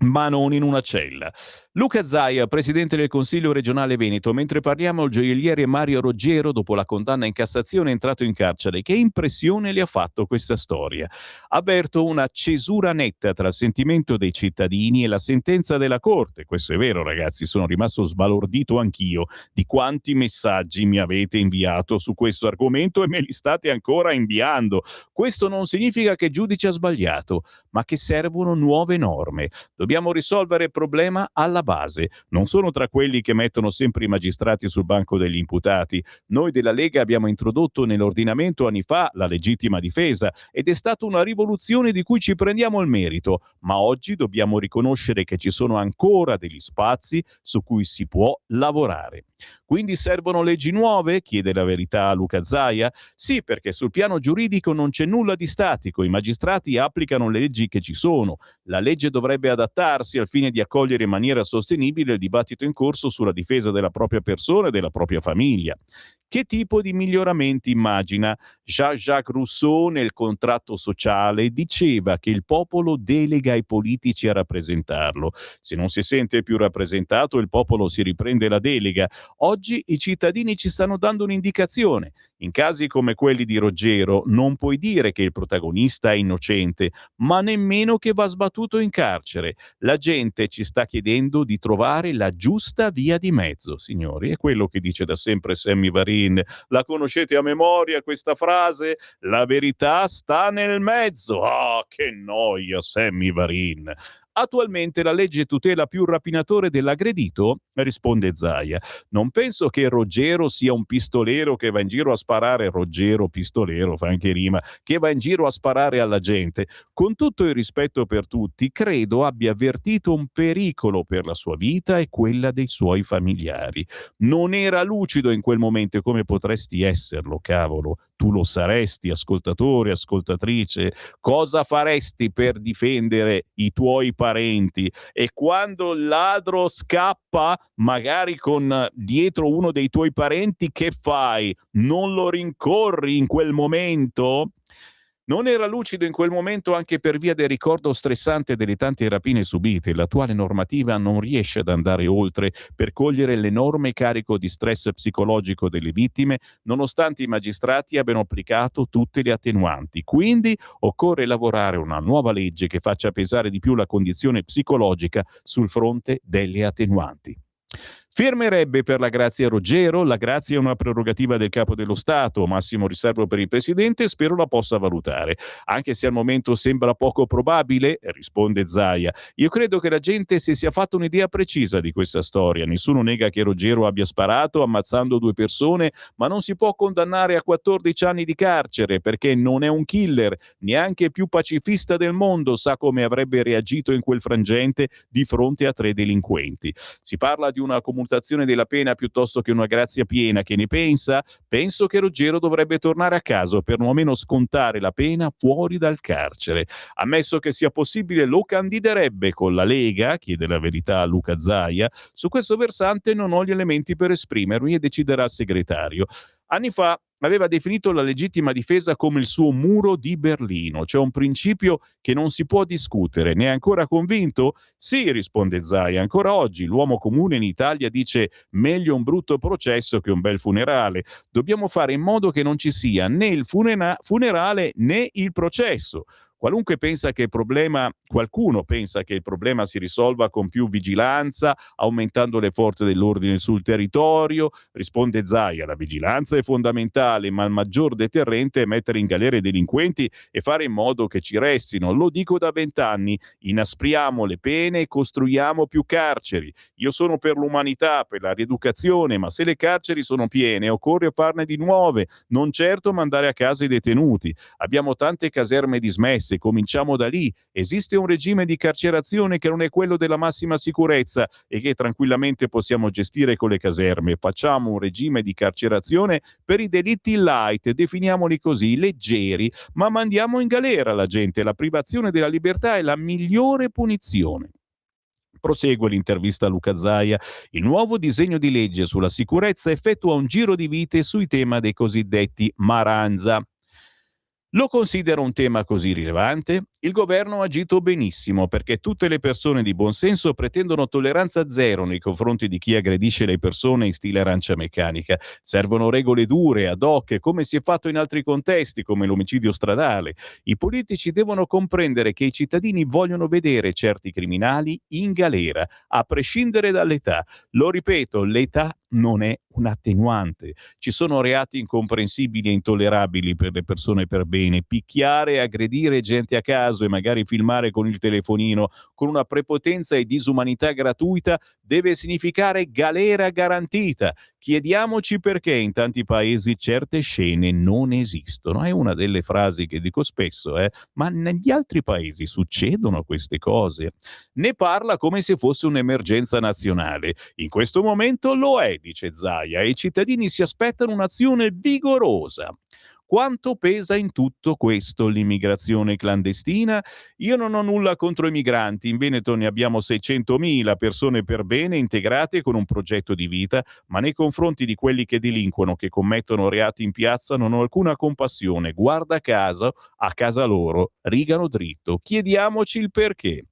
ma non in una cella. Luca Zaia, presidente del Consiglio regionale Veneto. Mentre parliamo, il gioielliere Mario Roggero, dopo la condanna in Cassazione, è entrato in carcere. Che impressione le ha fatto questa storia? Avverto una cesura netta tra il sentimento dei cittadini e la sentenza della Corte. Questo è vero, ragazzi, sono rimasto sbalordito anch'io di quanti messaggi mi avete inviato su questo argomento e me li state ancora inviando. Questo non significa che il giudice ha sbagliato, ma che servono nuove norme. Dobbiamo risolvere il problema alla base. Non sono tra quelli che mettono sempre i magistrati sul banco degli imputati. Noi della Lega abbiamo introdotto nell'ordinamento anni fa la legittima difesa ed è stata una rivoluzione di cui ci prendiamo il merito, ma oggi dobbiamo riconoscere che ci sono ancora degli spazi su cui si può lavorare. Quindi servono leggi nuove? Chiede La Verità a Luca Zaia. Sì, perché sul piano giuridico non c'è nulla di statico, i magistrati applicano le leggi che ci sono. La legge dovrebbe adattarsi al fine di accogliere in maniera sostenibile il dibattito in corso sulla difesa della propria persona e della propria famiglia. Che tipo di miglioramenti immagina? Jean-Jacques Rousseau nel Contratto sociale diceva che il popolo delega i politici a rappresentarlo. Se non si sente più rappresentato, il popolo si riprende la delega. Oggi i cittadini ci stanno dando un'indicazione. In casi come quelli di Ruggero non puoi dire che il protagonista è innocente, ma nemmeno che va sbattuto in carcere. La gente ci sta chiedendo di trovare la giusta via di mezzo, signori. È quello che dice da sempre Sammy Varin. La conoscete a memoria questa frase? La verità sta nel mezzo. Ah, che noia, Sammy Varin. Attualmente la legge tutela più il rapinatore dell'aggredito? Risponde Zaia. Non penso che Ruggero sia un pistolero che va in giro a sparare, Ruggero pistolero, fa anche rima, che va in giro a sparare alla gente. Con tutto il rispetto per tutti, credo abbia avvertito un pericolo per la sua vita e quella dei suoi familiari. Non era lucido in quel momento e come potresti esserlo, cavolo? Tu lo saresti, ascoltatore, ascoltatrice? Cosa faresti per difendere i tuoi parenti? E quando il ladro scappa, magari con dietro uno dei tuoi parenti, che fai? Non lo rincorri in quel momento? Non era lucido in quel momento anche per via del ricordo stressante delle tante rapine subite. L'attuale normativa non riesce ad andare oltre per cogliere l'enorme carico di stress psicologico delle vittime, nonostante i magistrati abbiano applicato tutte le attenuanti. Quindi occorre lavorare a una nuova legge che faccia pesare di più la condizione psicologica sul fronte delle attenuanti. Firmerebbe per la grazia Ruggero? La grazia è una prerogativa del Capo dello Stato, massimo riservo per il Presidente, e spero la possa valutare. Anche se al momento sembra poco probabile, risponde Zaia, io credo che la gente si sia fatta un'idea precisa di questa storia. Nessuno nega che Ruggero abbia sparato ammazzando 2 persone, ma non si può condannare a 14 anni di carcere perché non è un killer. Neanche il più pacifista del mondo sa come avrebbe reagito in quel frangente di fronte a 3 delinquenti. Si parla di una commutazione della pena piuttosto che una grazia piena. Che ne pensa? Penso che Ruggero dovrebbe tornare a casa o perlomeno scontare la pena fuori dal carcere. Ammesso che sia possibile, lo candiderebbe con la Lega? Chiede La Verità a Luca Zaia. Su questo versante non ho gli elementi per esprimermi e deciderà il segretario. Anni fa aveva definito la legittima difesa come il suo muro di Berlino. C'è un principio che non si può discutere. Ne è ancora convinto? Sì, risponde Zaia. Ancora oggi l'uomo comune in Italia dice meglio un brutto processo che un bel funerale. Dobbiamo fare in modo che non ci sia né il funerale né il processo. Qualcuno pensa che il problema si risolva con più vigilanza, aumentando le forze dell'ordine sul territorio. Risponde Zaia, la vigilanza è fondamentale, ma il maggior deterrente è mettere in galera i delinquenti e fare in modo che ci restino. Lo dico da 20 anni, inaspriamo le pene e costruiamo più carceri. Io sono per l'umanità, per la rieducazione, ma se le carceri sono piene occorre farne di nuove, non certo mandare a casa i detenuti. Abbiamo tante caserme dismesse, cominciamo da lì. Esiste un regime di carcerazione che non è quello della massima sicurezza e che tranquillamente possiamo gestire con le caserme. Facciamo un regime di carcerazione per i delitti light, definiamoli così, leggeri, ma mandiamo in galera la gente. La privazione della libertà è la migliore punizione. Prosegue l'intervista a Luca Zaia. Il nuovo disegno di legge sulla sicurezza effettua un giro di vite sui tema dei cosiddetti Maranza. Lo considera un tema così rilevante? Il governo ha agito benissimo perché tutte le persone di buon senso pretendono tolleranza zero nei confronti di chi aggredisce le persone in stile arancia meccanica. Servono regole dure, ad hoc, come si è fatto in altri contesti, come l'omicidio stradale. I politici devono comprendere che i cittadini vogliono vedere certi criminali in galera, a prescindere dall'età. Lo ripeto, l'età non è un attenuante. Ci sono reati incomprensibili e intollerabili per le persone per bene. Picchiare e aggredire gente a caso e magari filmare con il telefonino con una prepotenza e disumanità gratuita deve significare galera garantita. Chiediamoci perché in tanti paesi certe scene non esistono. È una delle frasi che dico spesso, ma negli altri paesi succedono queste cose? Ne parla come se fosse un'emergenza nazionale. In questo momento lo è, dice Zaia, e i cittadini si aspettano un'azione vigorosa. Quanto pesa in tutto questo l'immigrazione clandestina? Io non ho nulla contro i migranti, in Veneto ne abbiamo 600.000 persone per bene, integrate con un progetto di vita, ma nei confronti di quelli che delinquono, che commettono reati in piazza, non ho alcuna compassione. Guarda caso, a casa loro, rigano dritto. Chiediamoci il perché.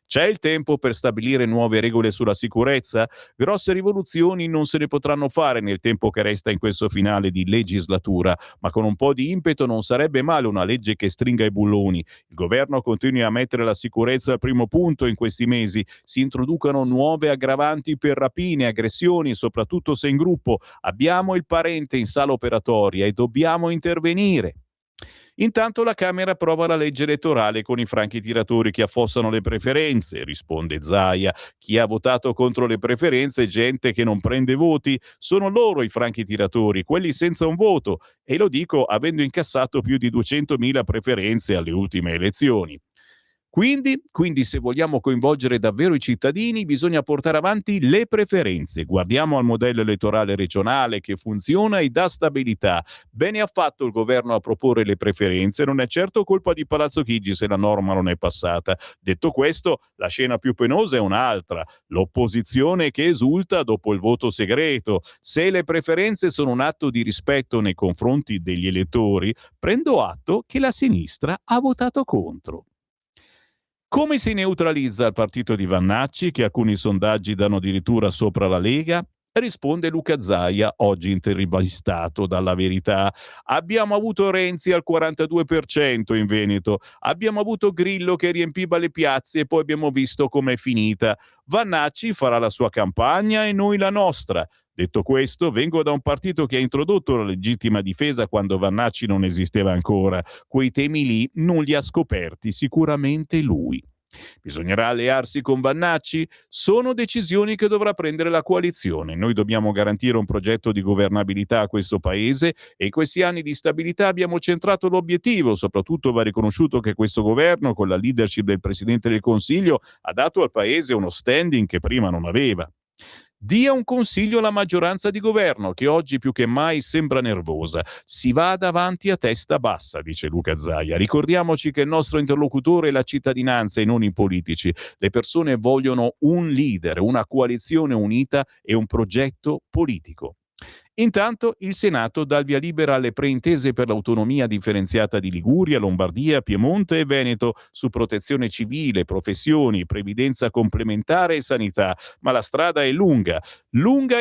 C'è il tempo per stabilire nuove regole sulla sicurezza? Grosse rivoluzioni non se ne potranno fare nel tempo che resta in questo finale di legislatura, ma con un po' di impeto non sarebbe male una legge che stringa i bulloni. Il governo continui a mettere la sicurezza al primo punto in questi mesi, si introducano nuove aggravanti per rapine, aggressioni, soprattutto se in gruppo. Abbiamo il parente in sala operatoria e dobbiamo intervenire. Intanto la Camera approva la legge elettorale con i franchi tiratori che affossano le preferenze, risponde Zaia. Chi ha votato contro le preferenze è gente che non prende voti, sono loro i franchi tiratori, quelli senza un voto, e lo dico avendo incassato più di 200.000 preferenze alle ultime elezioni. Quindi, se vogliamo coinvolgere davvero i cittadini, bisogna portare avanti le preferenze. Guardiamo al modello elettorale regionale che funziona e dà stabilità. Bene ha fatto il governo a proporre le preferenze, non è certo colpa di Palazzo Chigi se la norma non è passata. Detto questo, la scena più penosa è un'altra, l'opposizione che esulta dopo il voto segreto. Se le preferenze sono un atto di rispetto nei confronti degli elettori, prendo atto che la sinistra ha votato contro. Come si neutralizza il partito di Vannacci, che alcuni sondaggi danno addirittura sopra la Lega? Risponde Luca Zaia, oggi intervistato dalla Verità. Abbiamo avuto Renzi al 42% in Veneto, abbiamo avuto Grillo che riempiva le piazze e poi abbiamo visto com'è finita. Vannacci farà la sua campagna e noi la nostra. Detto questo, vengo da un partito che ha introdotto la legittima difesa quando Vannacci non esisteva ancora. Quei temi lì non li ha scoperti sicuramente lui. Bisognerà allearsi con Vannacci? Sono decisioni che dovrà prendere la coalizione. Noi dobbiamo garantire un progetto di governabilità a questo Paese e in questi anni di stabilità abbiamo centrato l'obiettivo. Soprattutto va riconosciuto che questo governo, con la leadership del Presidente del Consiglio, ha dato al Paese uno standing che prima non aveva. Dia un consiglio alla maggioranza di governo che oggi più che mai sembra nervosa. Si vada avanti a testa bassa, dice Luca Zaia. Ricordiamoci che il nostro interlocutore è la cittadinanza e non i politici. Le persone vogliono un leader, una coalizione unita e un progetto politico. Intanto il Senato dà il via libera alle preintese per l'autonomia differenziata di Liguria, Lombardia, Piemonte e Veneto su protezione civile, professioni, previdenza complementare e sanità. Ma la strada è lunga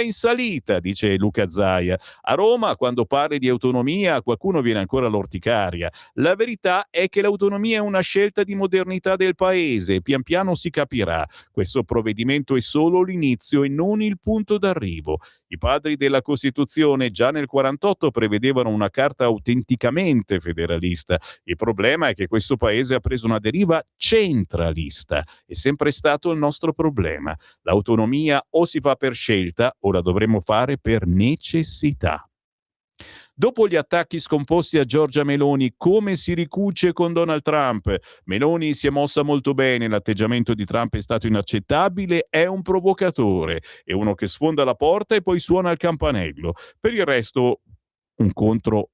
in salita, dice Luca Zaia. A Roma, quando parli di autonomia, a qualcuno viene ancora l'orticaria. La verità è che l'autonomia è una scelta di modernità del Paese. Pian piano si capirà. Questo provvedimento è solo l'inizio e non il punto d'arrivo. I padri della Costituzione già nel 48 prevedevano una carta autenticamente federalista. Il problema è che questo Paese ha preso una deriva centralista. È sempre stato il nostro problema. L'autonomia o si fa per scelta o la dovremo fare per necessità. Dopo gli attacchi scomposti a Giorgia Meloni, come si ricuce con Donald Trump? Meloni si è mossa molto bene, l'atteggiamento di Trump è stato inaccettabile, è un provocatore, è uno che sfonda la porta e poi suona il campanello. Per il resto, un conto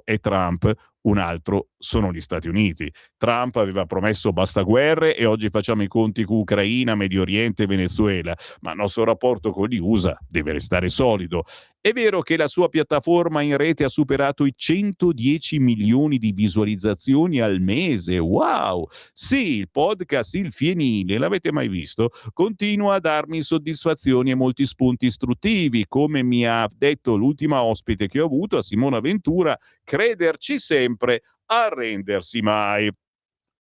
è Trump, un altro sono gli Stati Uniti. Trump aveva promesso basta guerre e oggi facciamo i conti con Ucraina, Medio Oriente e Venezuela, ma il nostro rapporto con gli USA deve restare solido. È vero che la sua piattaforma in rete ha superato i 110 milioni di visualizzazioni al mese. Wow! Sì, il podcast Il Fienile, l'avete mai visto? Continua a darmi soddisfazioni e molti spunti istruttivi, come mi ha detto l'ultima ospite che ho avuto, a Simona Ventura, crederci sempre, arrendersi mai.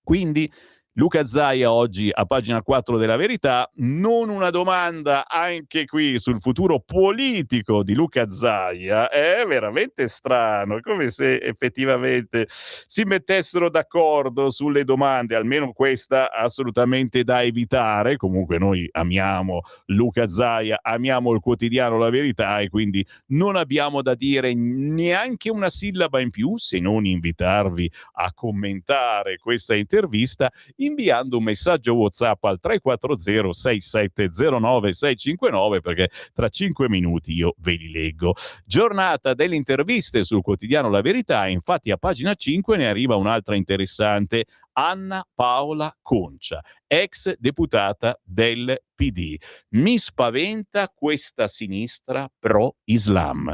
Quindi Luca Zaia oggi a pagina 4 della Verità, non una domanda anche qui sul futuro politico di Luca Zaia, è veramente strano, come se effettivamente si mettessero d'accordo sulle domande, almeno questa assolutamente da evitare. Comunque noi amiamo Luca Zaia, amiamo il quotidiano La Verità e quindi non abbiamo da dire neanche una sillaba in più, se non invitarvi a commentare questa intervista inviando un messaggio WhatsApp al 340 6709 659, perché tra 5 minuti io ve li leggo. Giornata delle interviste sul quotidiano La Verità, infatti a pagina 5 ne arriva un'altra interessante, Anna Paola Concia, ex deputata del PD. Mi spaventa questa sinistra pro-Islam.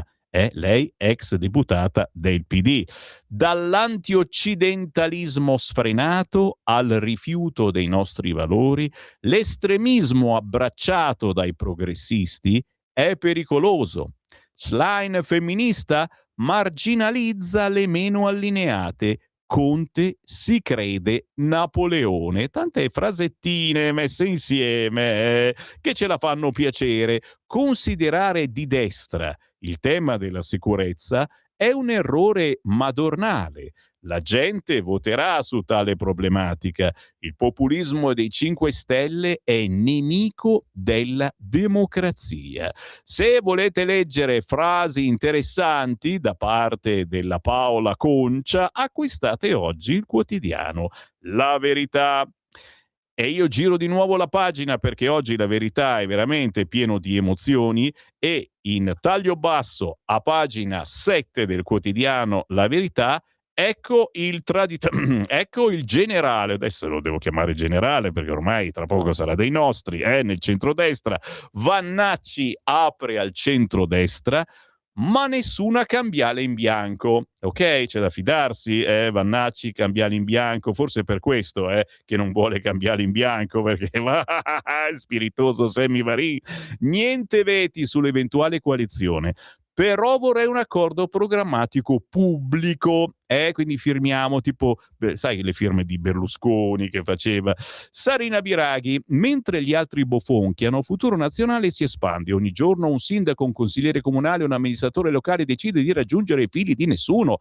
Lei ex deputata del PD. Dall'antioccidentalismo sfrenato al rifiuto dei nostri valori, l'estremismo abbracciato dai progressisti è pericoloso. Schlein femminista marginalizza le meno allineate. Conte si crede Napoleone. Tante frasettine messe insieme che ce la fanno piacere. Considerare di destra il tema della sicurezza è un errore madornale. La gente voterà su tale problematica. Il populismo dei 5 Stelle è nemico della democrazia. Se volete leggere frasi interessanti da parte della Paola Concia, acquistate oggi il quotidiano La Verità. E io giro di nuovo la pagina perché oggi La Verità è veramente pieno di emozioni e in taglio basso a pagina 7 del quotidiano La Verità ecco il generale, adesso lo devo chiamare generale perché ormai tra poco sarà dei nostri, nel centrodestra. Vannacci apre al centrodestra, ma nessuna cambiale in bianco. Ok, c'è da fidarsi, Vannacci, cambiale in bianco, forse per questo che non vuole cambiare in bianco, perché spiritoso Sammy Varin. Niente veti sull'eventuale coalizione. Però vorrei un accordo programmatico pubblico, quindi firmiamo tipo, sai, le firme di Berlusconi che faceva Sarina Biraghi, mentre gli altri bofonchiano, Futuro Nazionale si espande, ogni giorno un sindaco, un consigliere comunale, un amministratore locale decide di raggiungere i figli di nessuno,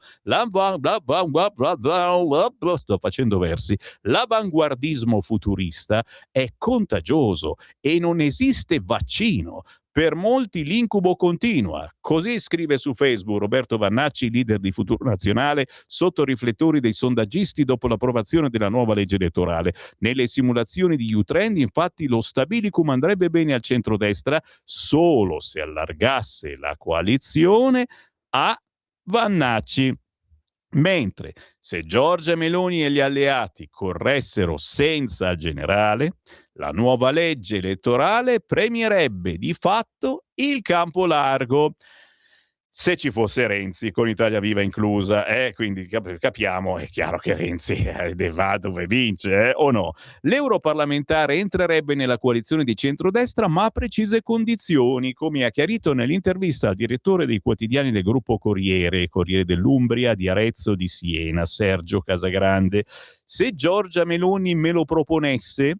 sto facendo versi, l'avanguardismo futurista è contagioso e non esiste vaccino. Per molti l'incubo continua. Così scrive su Facebook Roberto Vannacci, leader di Futuro Nazionale, sotto riflettori dei sondaggisti dopo l'approvazione della nuova legge elettorale. Nelle simulazioni di U-Trend, infatti, lo stabilicum andrebbe bene al centrodestra solo se allargasse la coalizione a Vannacci. Mentre se Giorgia Meloni e gli alleati corressero senza generale, la nuova legge elettorale premierebbe di fatto il campo largo. Se ci fosse Renzi, con Italia Viva inclusa, quindi capiamo, è chiaro che Renzi va dove vince, o no? L'europarlamentare entrerebbe nella coalizione di centrodestra, ma a precise condizioni, come ha chiarito nell'intervista al direttore dei quotidiani del gruppo Corriere dell'Umbria, di Arezzo, di Siena, Sergio Casagrande. Se Giorgia Meloni me lo proponesse,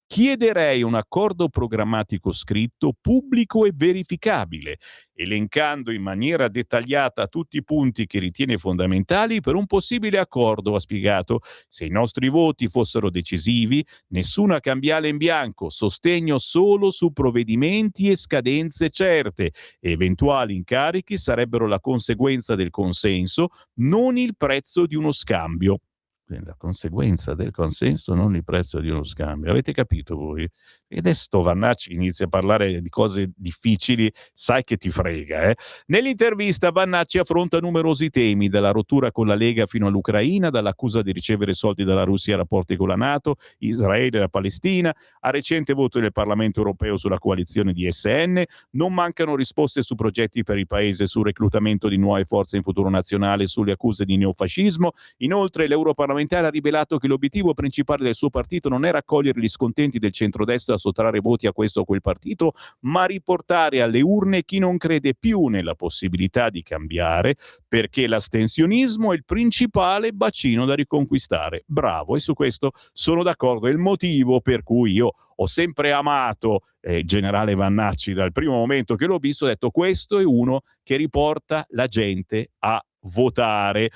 chiederei un accordo programmatico scritto, pubblico e verificabile, elencando in maniera dettagliata tutti i punti che ritiene fondamentali per un possibile accordo, ha spiegato. Se i nostri voti fossero decisivi, nessuna cambiale in bianco, sostegno solo su provvedimenti e scadenze certe. Eventuali incarichi sarebbero la conseguenza del consenso, non il prezzo di uno scambio. La conseguenza del consenso, non il prezzo di uno scambio. Avete capito voi? E adesso Vannacci inizia a parlare di cose difficili, sai che ti frega. Nell'intervista Vannacci affronta numerosi temi, dalla rottura con la Lega fino all'Ucraina, dall'accusa di ricevere soldi dalla Russia e rapporti con la NATO, Israele e la Palestina, a recente voto del Parlamento europeo sulla coalizione di SN. Non mancano risposte su progetti per il paese, sul reclutamento di nuove forze in Futuro Nazionale, sulle accuse di neofascismo. Inoltre l'europarlamentare ha rivelato che l'obiettivo principale del suo partito non era accogliere gli scontenti del centrodestra a sottrarre voti a questo o quel partito, ma riportare alle urne chi non crede più nella possibilità di cambiare, perché l'astensionismo è il principale bacino da riconquistare. Bravo, e su questo sono d'accordo. È il motivo per cui io ho sempre amato generale Vannacci dal primo momento che l'ho visto. Ho detto: questo è uno che riporta la gente a votare.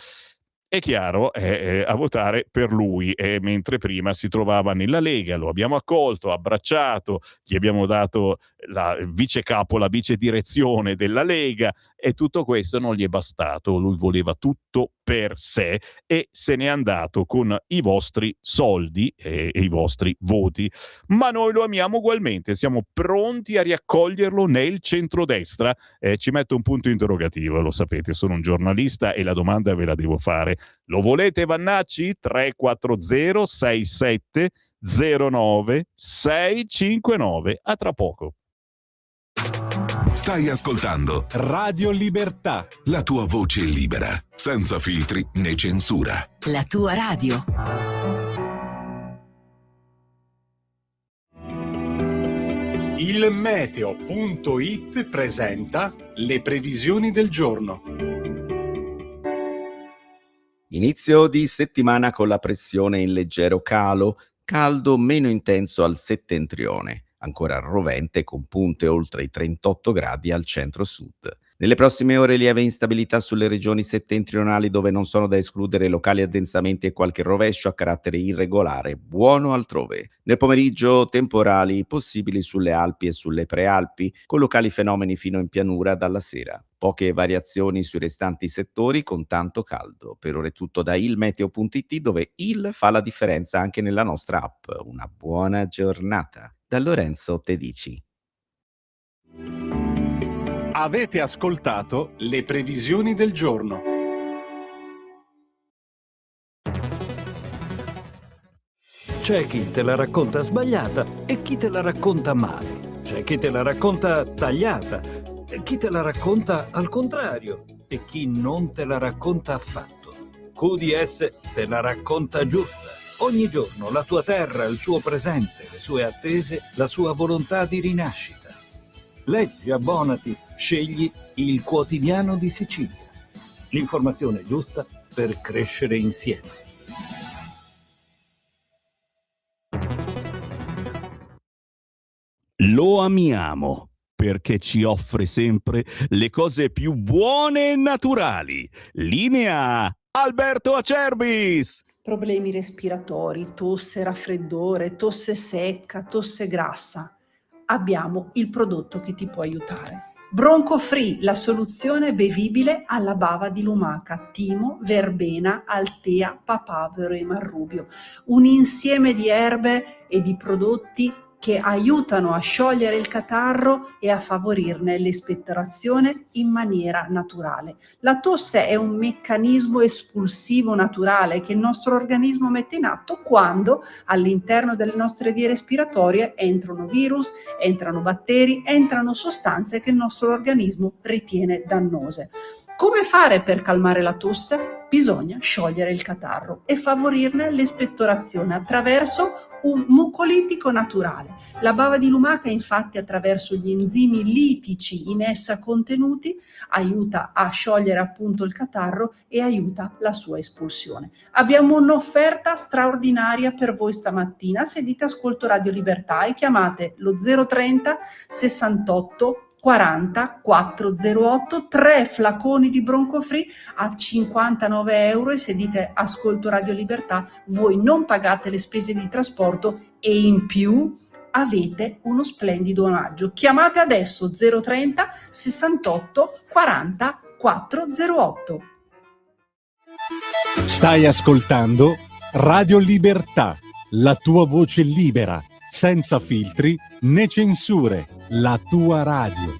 È chiaro, a votare per lui, mentre prima si trovava nella Lega. Lo abbiamo accolto, abbracciato, gli abbiamo dato la vice capo, la vice direzione della Lega, e tutto questo non gli è bastato. Lui voleva tutto per sé e se n'è andato con i vostri soldi e i vostri voti. Ma noi lo amiamo ugualmente, siamo pronti a riaccoglierlo nel centrodestra. Ci metto un punto interrogativo, lo sapete, sono un giornalista e la domanda ve la devo fare. Lo volete Vannacci? 340 67 09 659. A tra poco. Stai ascoltando Radio Libertà. la tua voce libera, senza filtri né censura. La tua radio. Il meteo.it presenta le previsioni del giorno. Inizio di settimana con la pressione in leggero calo, caldo meno intenso al settentrione, ancora rovente con punte oltre i 38 gradi al centro-sud. Nelle prossime ore lieve instabilità sulle regioni settentrionali, dove non sono da escludere locali addensamenti e qualche rovescio a carattere irregolare, buono altrove. Nel pomeriggio temporali possibili sulle Alpi e sulle Prealpi, con locali fenomeni fino in pianura dalla sera. Poche variazioni sui restanti settori con tanto caldo. Per ora è tutto da ilmeteo.it, dove il fa la differenza anche nella nostra app. Una buona giornata. Da Lorenzo Tedici. Avete ascoltato le previsioni del giorno. C'è chi te la racconta sbagliata e chi te la racconta male. C'è chi te la racconta tagliata e chi te la racconta al contrario e chi non te la racconta affatto. QDS te la racconta giusta. Ogni giorno la tua terra, il suo presente, le sue attese, la sua volontà di rinascita. Leggi, abbonati, scegli il Quotidiano di Sicilia. L'informazione giusta per crescere insieme. Lo amiamo perché ci offre sempre le cose più buone e naturali. Linea Alberto Acerbis. Problemi respiratori, tosse, raffreddore, tosse secca, tosse grassa. Abbiamo il prodotto che ti può aiutare. Bronco Free, la soluzione bevibile alla bava di lumaca, timo, verbena, altea, papavero e marrubio. Un insieme di erbe e di prodotti che aiutano a sciogliere il catarro e a favorirne l'espettorazione in maniera naturale. La tosse è un meccanismo espulsivo naturale che il nostro organismo mette in atto quando all'interno delle nostre vie respiratorie entrano virus, entrano batteri, entrano sostanze che il nostro organismo ritiene dannose. Come fare per calmare la tosse? Bisogna sciogliere il catarro e favorirne l'espettorazione attraverso un mucolitico naturale. La bava di lumaca, infatti, attraverso gli enzimi litici in essa contenuti, aiuta a sciogliere appunto il catarro e aiuta la sua espulsione. Abbiamo un'offerta straordinaria per voi stamattina. Se dite ascolto Radio Libertà e chiamate lo 030 68 40 408, 3 flaconi di Bronco Free a 59 euro, e se dite ascolto Radio Libertà voi non pagate le spese di trasporto e in più avete uno splendido omaggio. Chiamate adesso 030 68 40 408. Stai ascoltando Radio Libertà, la tua voce libera, senza filtri né censure, la tua radio.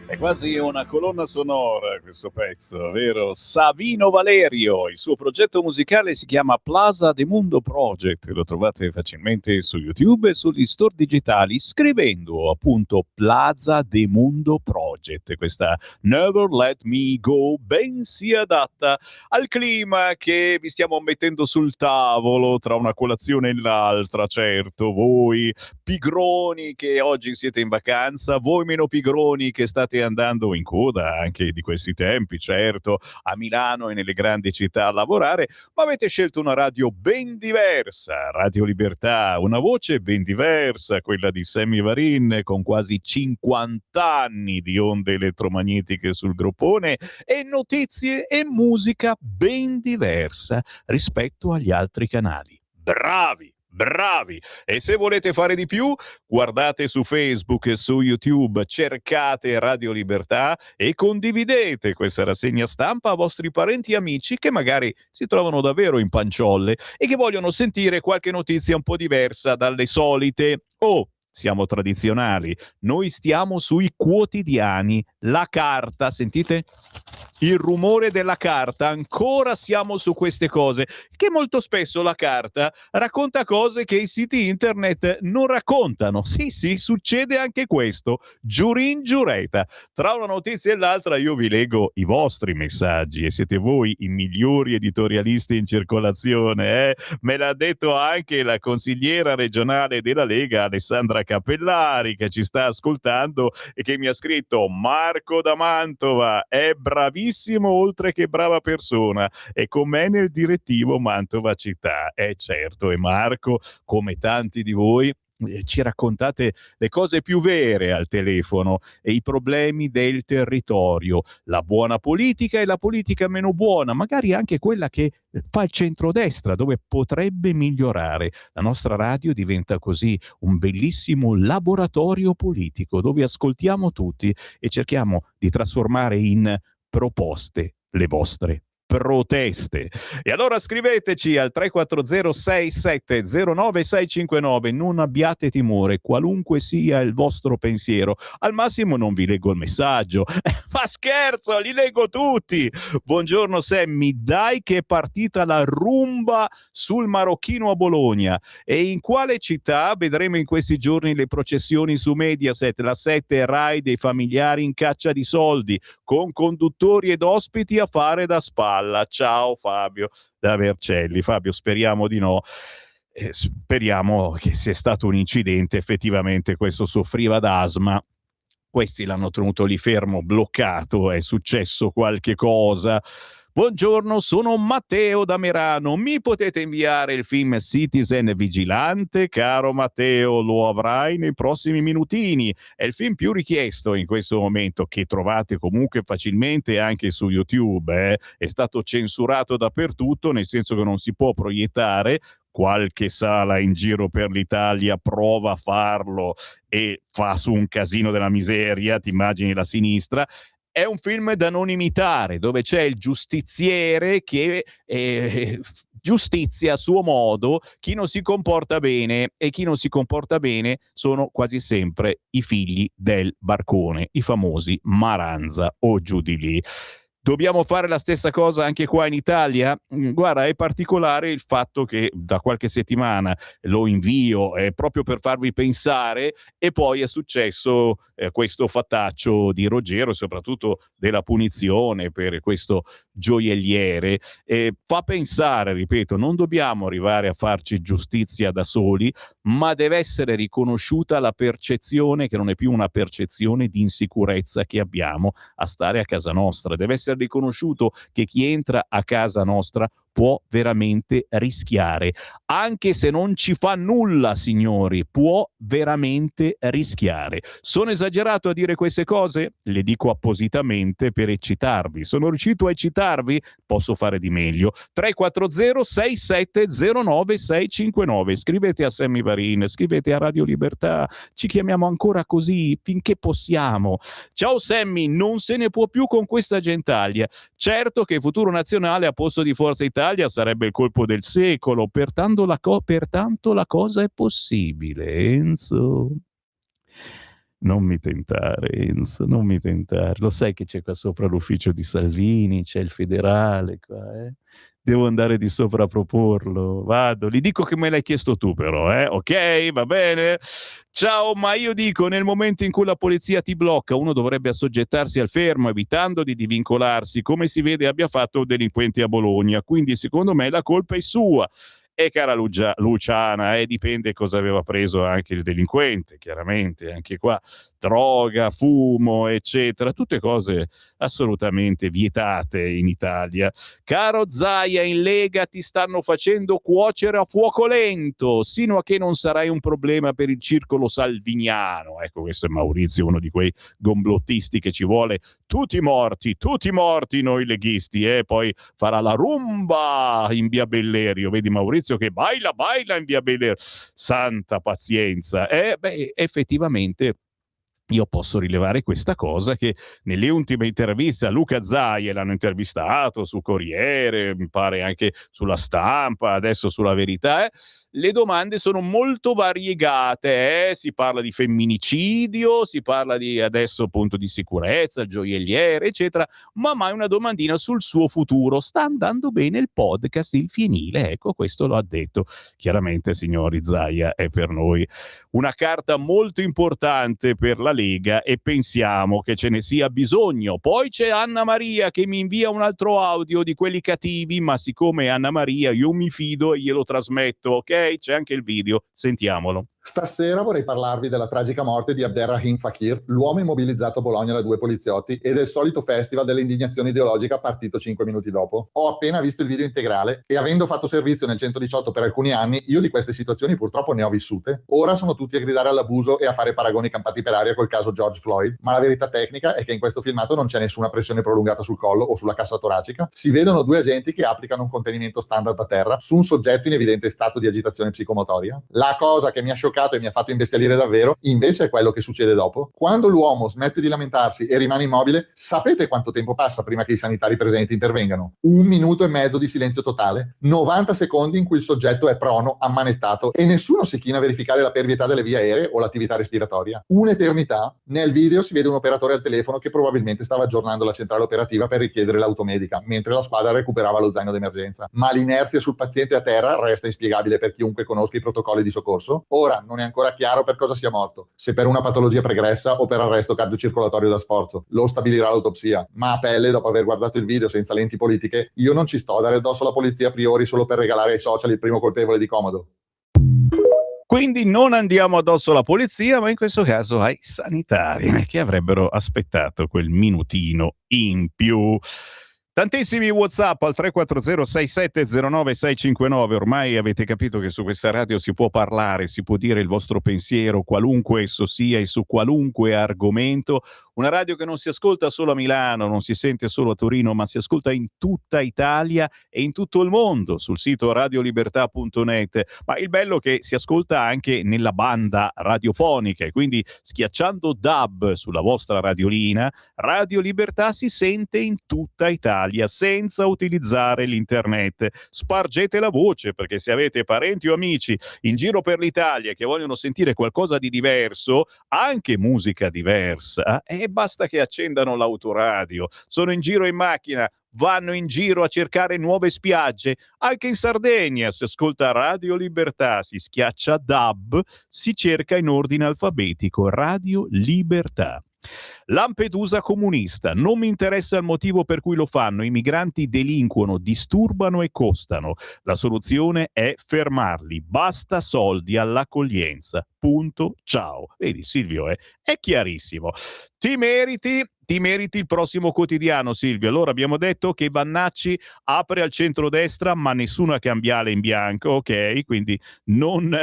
È quasi una colonna sonora questo pezzo, vero? Savino Valerio, il suo progetto musicale si chiama Plaza de Mundo Project, lo trovate facilmente su YouTube e sugli store digitali scrivendo appunto Plaza de Mundo Project. Questa Never Let Me Go ben si adatta al clima che vi stiamo mettendo sul tavolo tra una colazione e l'altra, certo, voi pigroni che oggi siete in vacanza, voi meno pigroni che state andando in coda anche di questi tempi, certo, a Milano e nelle grandi città a lavorare, ma avete scelto una radio ben diversa, Radio Libertà, una voce ben diversa, quella di Sammy Varin, con quasi 50 anni di onde elettromagnetiche sul groppone e notizie e musica ben diversa rispetto agli altri canali. Bravi! Bravi! E se volete fare di più, guardate su Facebook e su YouTube, cercate Radio Libertà e condividete questa rassegna stampa a vostri parenti e amici che magari si trovano davvero in panciolle e che vogliono sentire qualche notizia un po' diversa dalle solite. Oh, siamo tradizionali, noi stiamo sui quotidiani, la carta, sentite? Il rumore della carta, ancora siamo su queste cose, che molto spesso la carta racconta cose che i siti internet non raccontano. Sì, succede anche questo, giurin giureta. Tra una notizia e l'altra io vi leggo i vostri messaggi e siete voi i migliori editorialisti in circolazione. Me l'ha detto anche la consigliera regionale della Lega, Alessandra Cappellari, che ci sta ascoltando e che mi ha scritto: Marco da Mantova è bravissimo oltre che brava persona, e con me nel direttivo Mantova città. Certo, e Marco, come tanti di voi, ci raccontate le cose più vere al telefono e i problemi del territorio, la buona politica e la politica meno buona, magari anche quella che fa il centrodestra, dove potrebbe migliorare. La nostra radio diventa così un bellissimo laboratorio politico dove ascoltiamo tutti e cerchiamo di trasformare in proposte le vostre proteste. E allora scriveteci al 340-6709-659, non abbiate timore, qualunque sia il vostro pensiero. Al massimo non vi leggo il messaggio, ma scherzo, li leggo tutti. Buongiorno Sammy, dai che è partita la rumba sul Marocchino a Bologna, e in quale città vedremo in questi giorni le processioni su Mediaset, la 7 Rai dei familiari in caccia di soldi, con conduttori ed ospiti a fare da spalla. Ciao Fabio da Vercelli. Fabio, speriamo di no. Speriamo che sia stato un incidente, effettivamente questo soffriva d'asma, questi l'hanno tenuto lì fermo, bloccato, è successo qualche cosa. Buongiorno, sono Matteo da Merano. Mi potete inviare il film Citizen Vigilante? Caro Matteo, lo avrai nei prossimi minutini. È il film più richiesto in questo momento, che trovate comunque facilmente anche su YouTube. È stato censurato dappertutto, nel senso che non si può proiettare. Qualche sala in giro per l'Italia prova a farlo e fa su un casino della miseria, ti immagini la sinistra. È un film da non imitare, dove c'è il giustiziere che giustizia a suo modo chi non si comporta bene, e chi non si comporta bene sono quasi sempre i figli del barcone, i famosi Maranza o giù di lì. Dobbiamo fare la stessa cosa anche qua in Italia? Guarda, è particolare il fatto che da qualche settimana lo invio proprio per farvi pensare, e poi è successo questo fattaccio di Ruggero, soprattutto della punizione per questo gioielliere. Fa pensare, ripeto, non dobbiamo arrivare a farci giustizia da soli, ma deve essere riconosciuta la percezione, che non è più una percezione di insicurezza che abbiamo a stare a casa nostra. Deve essere riconosciuto che chi entra a casa nostra può veramente rischiare, anche se non ci fa nulla, signori, può veramente rischiare. Sono esagerato a dire queste cose? Le dico appositamente per eccitarvi. Sono riuscito a eccitarvi? Posso fare di meglio. 340-6709-659. Scrivete a Sammy Varin, scrivete a Radio Libertà, ci chiamiamo ancora così finché possiamo. Ciao Sammy, non se ne può più con questa gentaglia. Certo che il futuro nazionale a posto di Forza Italia sarebbe il colpo del secolo, pertanto la cosa è possibile, Enzo. Non mi tentare, Enzo, non mi tentare. Lo sai che c'è qua sopra l'ufficio di Salvini, c'è il federale qua, eh? Devo andare di sopra a proporlo. Vado, gli dico che me l'hai chiesto tu però, ok, va bene? Ciao, ma io dico, nel momento in cui la polizia ti blocca, uno dovrebbe assoggettarsi al fermo, evitando di divincolarsi, come si vede abbia fatto un delinquente a Bologna. Quindi secondo me la colpa è sua. E cara Luciana, dipende cosa aveva preso anche il delinquente, chiaramente, anche qua droga, fumo, eccetera, tutte cose assolutamente vietate in Italia. Caro Zaia, in Lega ti stanno facendo cuocere a fuoco lento, sino a che non sarai un problema per il circolo salviniano. Ecco, questo è Maurizio, uno di quei gomblottisti che ci vuole tutti morti noi leghisti, poi farà la rumba in via Bellerio, vedi Maurizio che baila in via Bellerio, santa pazienza. Effettivamente io posso rilevare questa cosa, che nelle ultime interviste a Luca Zaia, l'hanno intervistato su Corriere, mi pare anche sulla Stampa, adesso sulla Verità, le domande sono molto variegate, si parla di femminicidio, si parla di adesso appunto di sicurezza, gioielliere, eccetera, ma mai una domandina sul suo futuro. Sta andando bene il podcast Il Fienile, ecco, questo lo ha detto. Chiaramente, signori, Zaia è per noi una carta molto importante per la Lega e pensiamo che ce ne sia bisogno. Poi c'è Anna Maria che mi invia un altro audio di quelli cattivi, ma siccome è Anna Maria io mi fido e glielo trasmetto, ok? C'è anche il video, sentiamolo. Stasera vorrei parlarvi della tragica morte di Abderrahim Fakir, l'uomo immobilizzato a Bologna da 2 poliziotti, e del solito festival dell'indignazione ideologica partito 5 minuti dopo. Ho appena visto il video integrale e, avendo fatto servizio nel 118 per alcuni anni, io di queste situazioni purtroppo ne ho vissute. Ora sono tutti a gridare all'abuso e a fare paragoni campati per aria col caso George Floyd, ma la verità tecnica è che in questo filmato non c'è nessuna pressione prolungata sul collo o sulla cassa toracica. Si vedono 2 agenti che applicano un contenimento standard a terra su un soggetto in evidente stato di agitazione psicomotoria. La cosa che mi ha scioccato e mi ha fatto imbestialire davvero invece è quello che succede dopo. Quando l'uomo smette di lamentarsi e rimane immobile, sapete quanto tempo passa prima che i sanitari presenti intervengano? 1 minuto e mezzo di silenzio totale, 90 secondi in cui il soggetto è prono, ammanettato, e nessuno si china a verificare la pervietà delle vie aeree o l'attività respiratoria. Un'eternità. Nel video si vede un operatore al telefono che probabilmente stava aggiornando la centrale operativa per richiedere l'automedica, mentre la squadra recuperava lo zaino d'emergenza. Ma l'inerzia sul paziente a terra resta inspiegabile per chiunque conosca i protocolli di soccorso. Ora non è ancora chiaro per cosa sia morto, se per una patologia pregressa o per arresto cardiocircolatorio da sforzo. Lo stabilirà l'autopsia, ma a pelle, dopo aver guardato il video senza lenti politiche, io non ci sto a dare addosso alla polizia a priori solo per regalare ai social il primo colpevole di comodo. Quindi non andiamo addosso alla polizia, ma in questo caso ai sanitari, che avrebbero aspettato quel minutino in più. Tantissimi WhatsApp al 340-6709-659. Ormai avete capito che su questa radio si può parlare, si può dire il vostro pensiero, qualunque esso sia e su qualunque argomento. Una radio che non si ascolta solo a Milano, non si sente solo a Torino, ma si ascolta in tutta Italia e in tutto il mondo sul sito radiolibertà.net. Ma il bello è che si ascolta anche nella banda radiofonica, e quindi schiacciando DAB sulla vostra radiolina, Radio Libertà si sente in tutta Italia senza utilizzare l'internet. Spargete la voce, perché se avete parenti o amici in giro per l'Italia che vogliono sentire qualcosa di diverso, anche musica diversa, basta che accendano l'autoradio, sono in giro in macchina, vanno in giro a cercare nuove spiagge. Anche in Sardegna si ascolta Radio Libertà, si schiaccia DAB, si cerca in ordine alfabetico Radio Libertà. Lampedusa comunista, non mi interessa il motivo per cui lo fanno, i migranti delinquono, disturbano e costano. La soluzione è fermarli, basta soldi all'accoglienza. Punto, ciao. Vedi Silvio, è chiarissimo. Ti meriti il prossimo quotidiano, Silvio. Allora abbiamo detto che Vannacci apre al centrodestra, ma nessuna cambiale in bianco, ok? Quindi non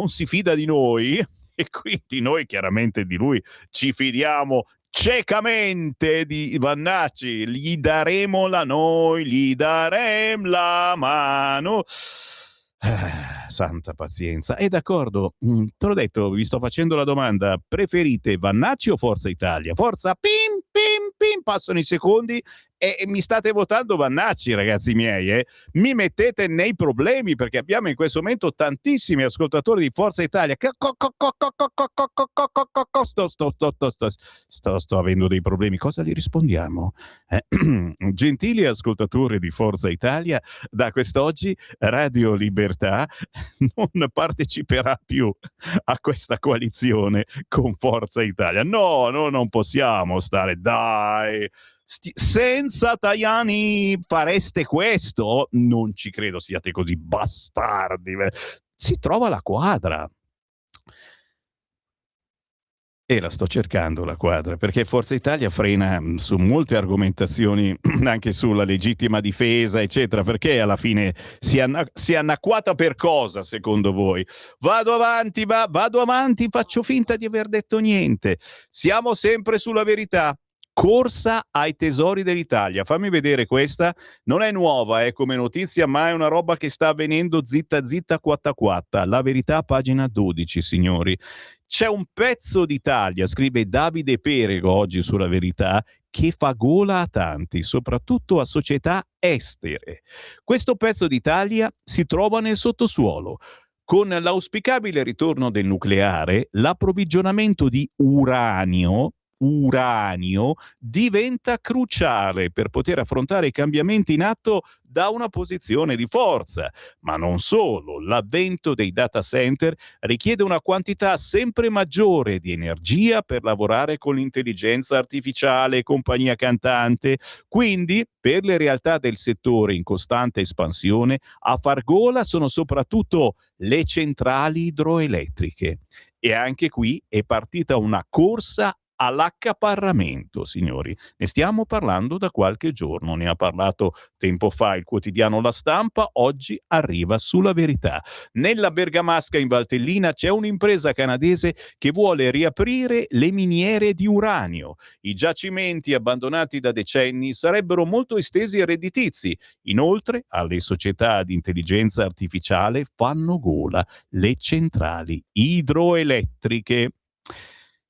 si fida di noi. E quindi noi chiaramente di lui ci fidiamo ciecamente di Vannacci, gli daremo la mano. Santa pazienza. E d'accordo, te l'ho detto, vi sto facendo la domanda: preferite Vannacci o Forza Italia? Forza, pim pim pim, passano i secondi E mi state votando Vannacci, ragazzi miei, mi mettete nei problemi, perché abbiamo in questo momento tantissimi ascoltatori di Forza Italia. Sto avendo dei problemi. Cosa gli rispondiamo? Gentili ascoltatori di Forza Italia, da quest'oggi Radio Libertà non parteciperà più a questa coalizione con Forza Italia. No, non possiamo stare, dai. Senza Tajani fareste questo? Non ci credo siate così bastardi. Si trova la quadra. E la sto cercando la quadra, perché Forza Italia frena su molte argomentazioni, anche sulla legittima difesa, eccetera, perché alla fine si è annacquata per cosa, secondo voi? Vado avanti, faccio finta di aver detto niente. Siamo sempre sulla verità. Corsa ai tesori dell'Italia. Fammi vedere questa. Non è nuova come notizia, ma è una roba che sta avvenendo zitta, quatta, quatta. La verità, pagina 12, signori. C'è un pezzo d'Italia, scrive Davide Perego oggi sulla Verità, che fa gola a tanti, soprattutto a società estere. Questo pezzo d'Italia si trova nel sottosuolo. Con l'auspicabile ritorno del nucleare, l'approvvigionamento di uranio diventa cruciale per poter affrontare i cambiamenti in atto da una posizione di forza. Ma non solo, l'avvento dei data center richiede una quantità sempre maggiore di energia per lavorare con l'intelligenza artificiale e compagnia cantante. Quindi, per le realtà del settore in costante espansione, a far gola sono soprattutto le centrali idroelettriche. E anche qui è partita una corsa all'accaparramento, signori. Ne stiamo parlando da qualche giorno, ne ha parlato tempo fa il quotidiano La Stampa, oggi arriva sulla Verità. Nella Bergamasca in Valtellina c'è un'impresa canadese che vuole riaprire le miniere di uranio. I giacimenti abbandonati da decenni sarebbero molto estesi e redditizi. Inoltre, alle società di intelligenza artificiale fanno gola le centrali idroelettriche.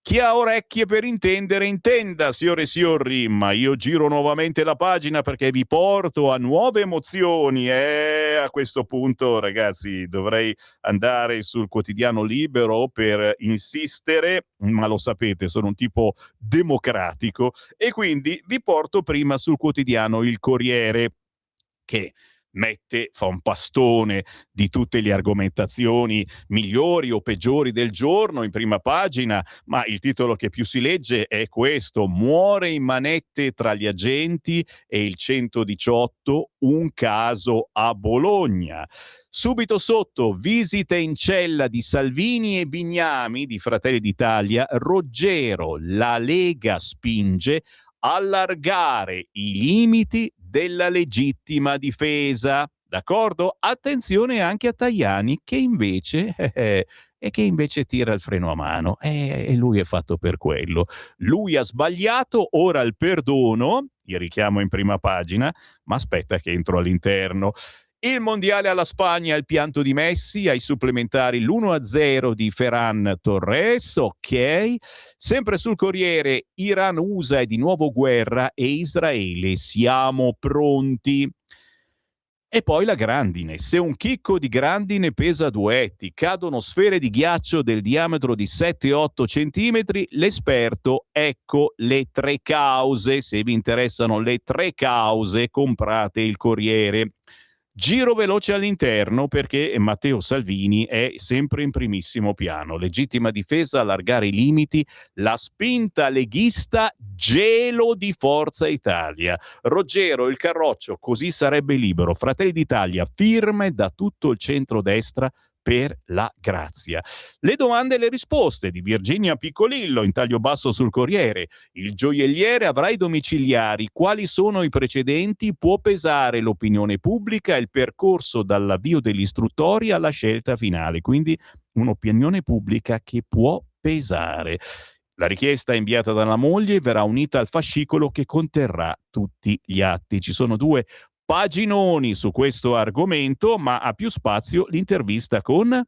Chi ha orecchie per intendere, intenda, signore e signori, ma io giro nuovamente la pagina perché vi porto a nuove emozioni. A questo punto, ragazzi, dovrei andare sul quotidiano Libero per insistere, ma lo sapete, sono un tipo democratico, e quindi vi porto prima sul quotidiano Il Corriere, che fa un pastone di tutte le argomentazioni migliori o peggiori del giorno in prima pagina, ma il titolo che più si legge è questo: muore in manette tra gli agenti e il 118, un caso a Bologna. Subito sotto, visite in cella di Salvini e Bignami di Fratelli d'Italia. Roggero, la Lega spinge allargare i limiti della legittima difesa. D'accordo? Attenzione anche a Tajani che invece tira il freno a mano, e lui è fatto per quello. Lui ha sbagliato, ora il perdono, il richiamo in prima pagina, ma aspetta che entro all'interno. Il mondiale alla Spagna, il pianto di Messi, ai supplementari l'1-0 di Ferran Torres, ok. Sempre sul Corriere, Iran-USA è di nuovo guerra e Israele, siamo pronti. E poi la grandine. Se un chicco di grandine pesa 2 etti, cadono sfere di ghiaccio del diametro di 7-8 centimetri, l'esperto, ecco le 3 cause. Se vi interessano le 3 cause, comprate il Corriere. Giro veloce all'interno perché Matteo Salvini è sempre in primissimo piano. Legittima difesa, allargare i limiti, la spinta leghista, gelo di Forza Italia. Roggero, il Carroccio, così sarebbe libero. Fratelli d'Italia, firme da tutto il centrodestra per la grazia. Le domande e le risposte di Virginia Piccolillo in taglio basso sul Corriere. Il gioielliere avrà i domiciliari. Quali sono i precedenti? Può pesare l'opinione pubblica e il percorso dall'avvio dell'istruttoria alla scelta finale. Quindi un'opinione pubblica che può pesare. La richiesta inviata dalla moglie verrà unita al fascicolo che conterrà tutti gli atti. Ci sono 2 paginoni su questo argomento, ma ha più spazio l'intervista con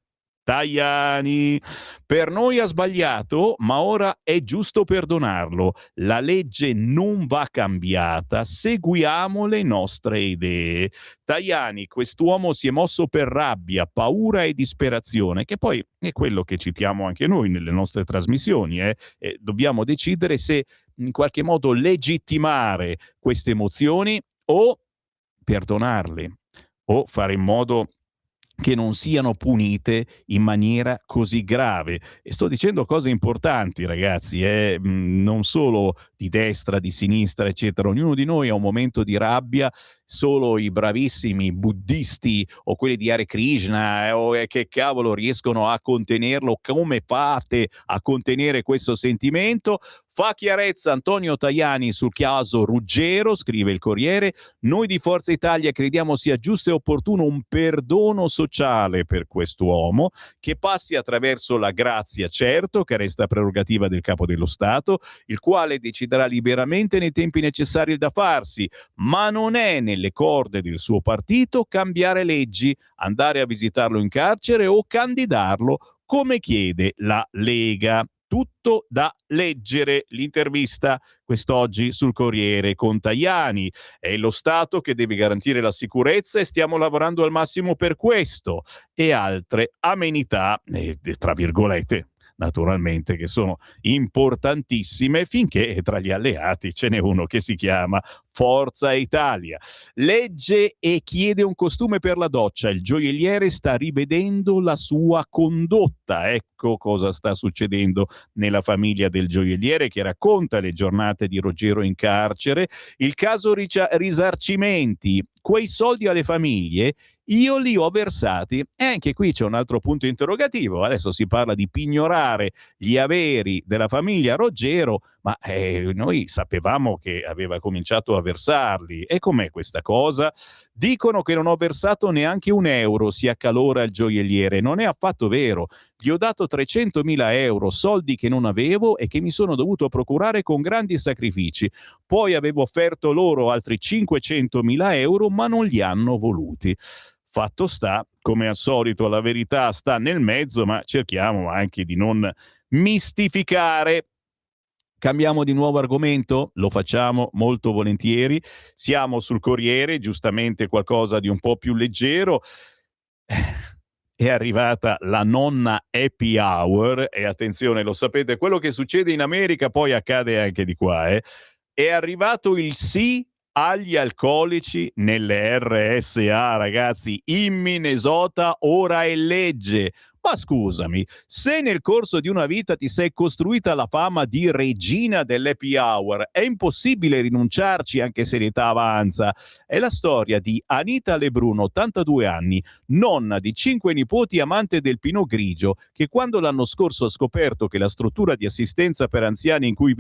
Tajani, per noi ha sbagliato, ma ora è giusto perdonarlo. La legge non va cambiata, seguiamo le nostre idee. Tajani, quest'uomo si è mosso per rabbia, paura e disperazione, che poi è quello che citiamo anche noi nelle nostre trasmissioni. Dobbiamo decidere se in qualche modo legittimare queste emozioni o perdonarle o fare in modo che non siano punite in maniera così grave. E sto dicendo cose importanti, ragazzi, non solo di destra, di sinistra, eccetera. Ognuno di noi ha un momento di rabbia, solo i bravissimi buddisti o quelli di Hare Krishna che cavolo riescono a contenerlo. Come fate a contenere questo sentimento? Fa chiarezza Antonio Tajani sul caso Ruggero, scrive il Corriere. Noi di Forza Italia crediamo sia giusto e opportuno un perdono sociale per quest'uomo, che passi attraverso la grazia, certo, che resta prerogativa del Capo dello Stato, il quale deciderà liberamente nei tempi necessari da farsi, ma non è nelle corde del suo partito cambiare leggi, andare a visitarlo in carcere o candidarlo come chiede la Lega. Tutto da leggere. L'intervista quest'oggi sul Corriere con Tajani. È lo Stato che deve garantire la sicurezza e stiamo lavorando al massimo per questo. E altre amenità, tra virgolette, naturalmente, che sono importantissime finché tra gli alleati ce n'è uno che si chiama Forza Italia. Legge e chiede un costume per la doccia. Il gioielliere sta rivedendo la sua condotta. Ecco cosa sta succedendo nella famiglia del gioielliere, che racconta le giornate di Ruggero in carcere. Il caso risarcimenti. Quei soldi alle famiglie io li ho versati. E anche qui c'è un altro punto interrogativo. Adesso si parla di pignorare gli averi della famiglia Ruggero, ma noi sapevamo che aveva cominciato a versarli. E com'è questa cosa? Dicono che non ho versato neanche un euro, si accalora il gioielliere. Non è affatto vero. Gli ho dato 300.000 euro, soldi che non avevo e che mi sono dovuto procurare con grandi sacrifici. Poi avevo offerto loro altri 500.000 euro, ma non li hanno voluti. Fatto sta, come al solito, la verità sta nel mezzo, ma cerchiamo anche di non mistificare. Cambiamo di nuovo argomento? Lo facciamo molto volentieri. Siamo sul Corriere, giustamente qualcosa di un po' più leggero. È arrivata la nonna happy hour e attenzione, lo sapete, quello che succede in America poi accade anche di qua. È arrivato il sì agli alcolici nelle RSA, ragazzi. In Minnesota ora è legge. Ma scusami, se nel corso di una vita ti sei costruita la fama di regina dell'happy hour, è impossibile rinunciarci anche se l'età avanza. È la storia di Anita Lebrun, 82 anni, nonna di 5 nipoti, amante del Pinot Grigio, che quando l'anno scorso ha scoperto che la struttura di assistenza per anziani in cui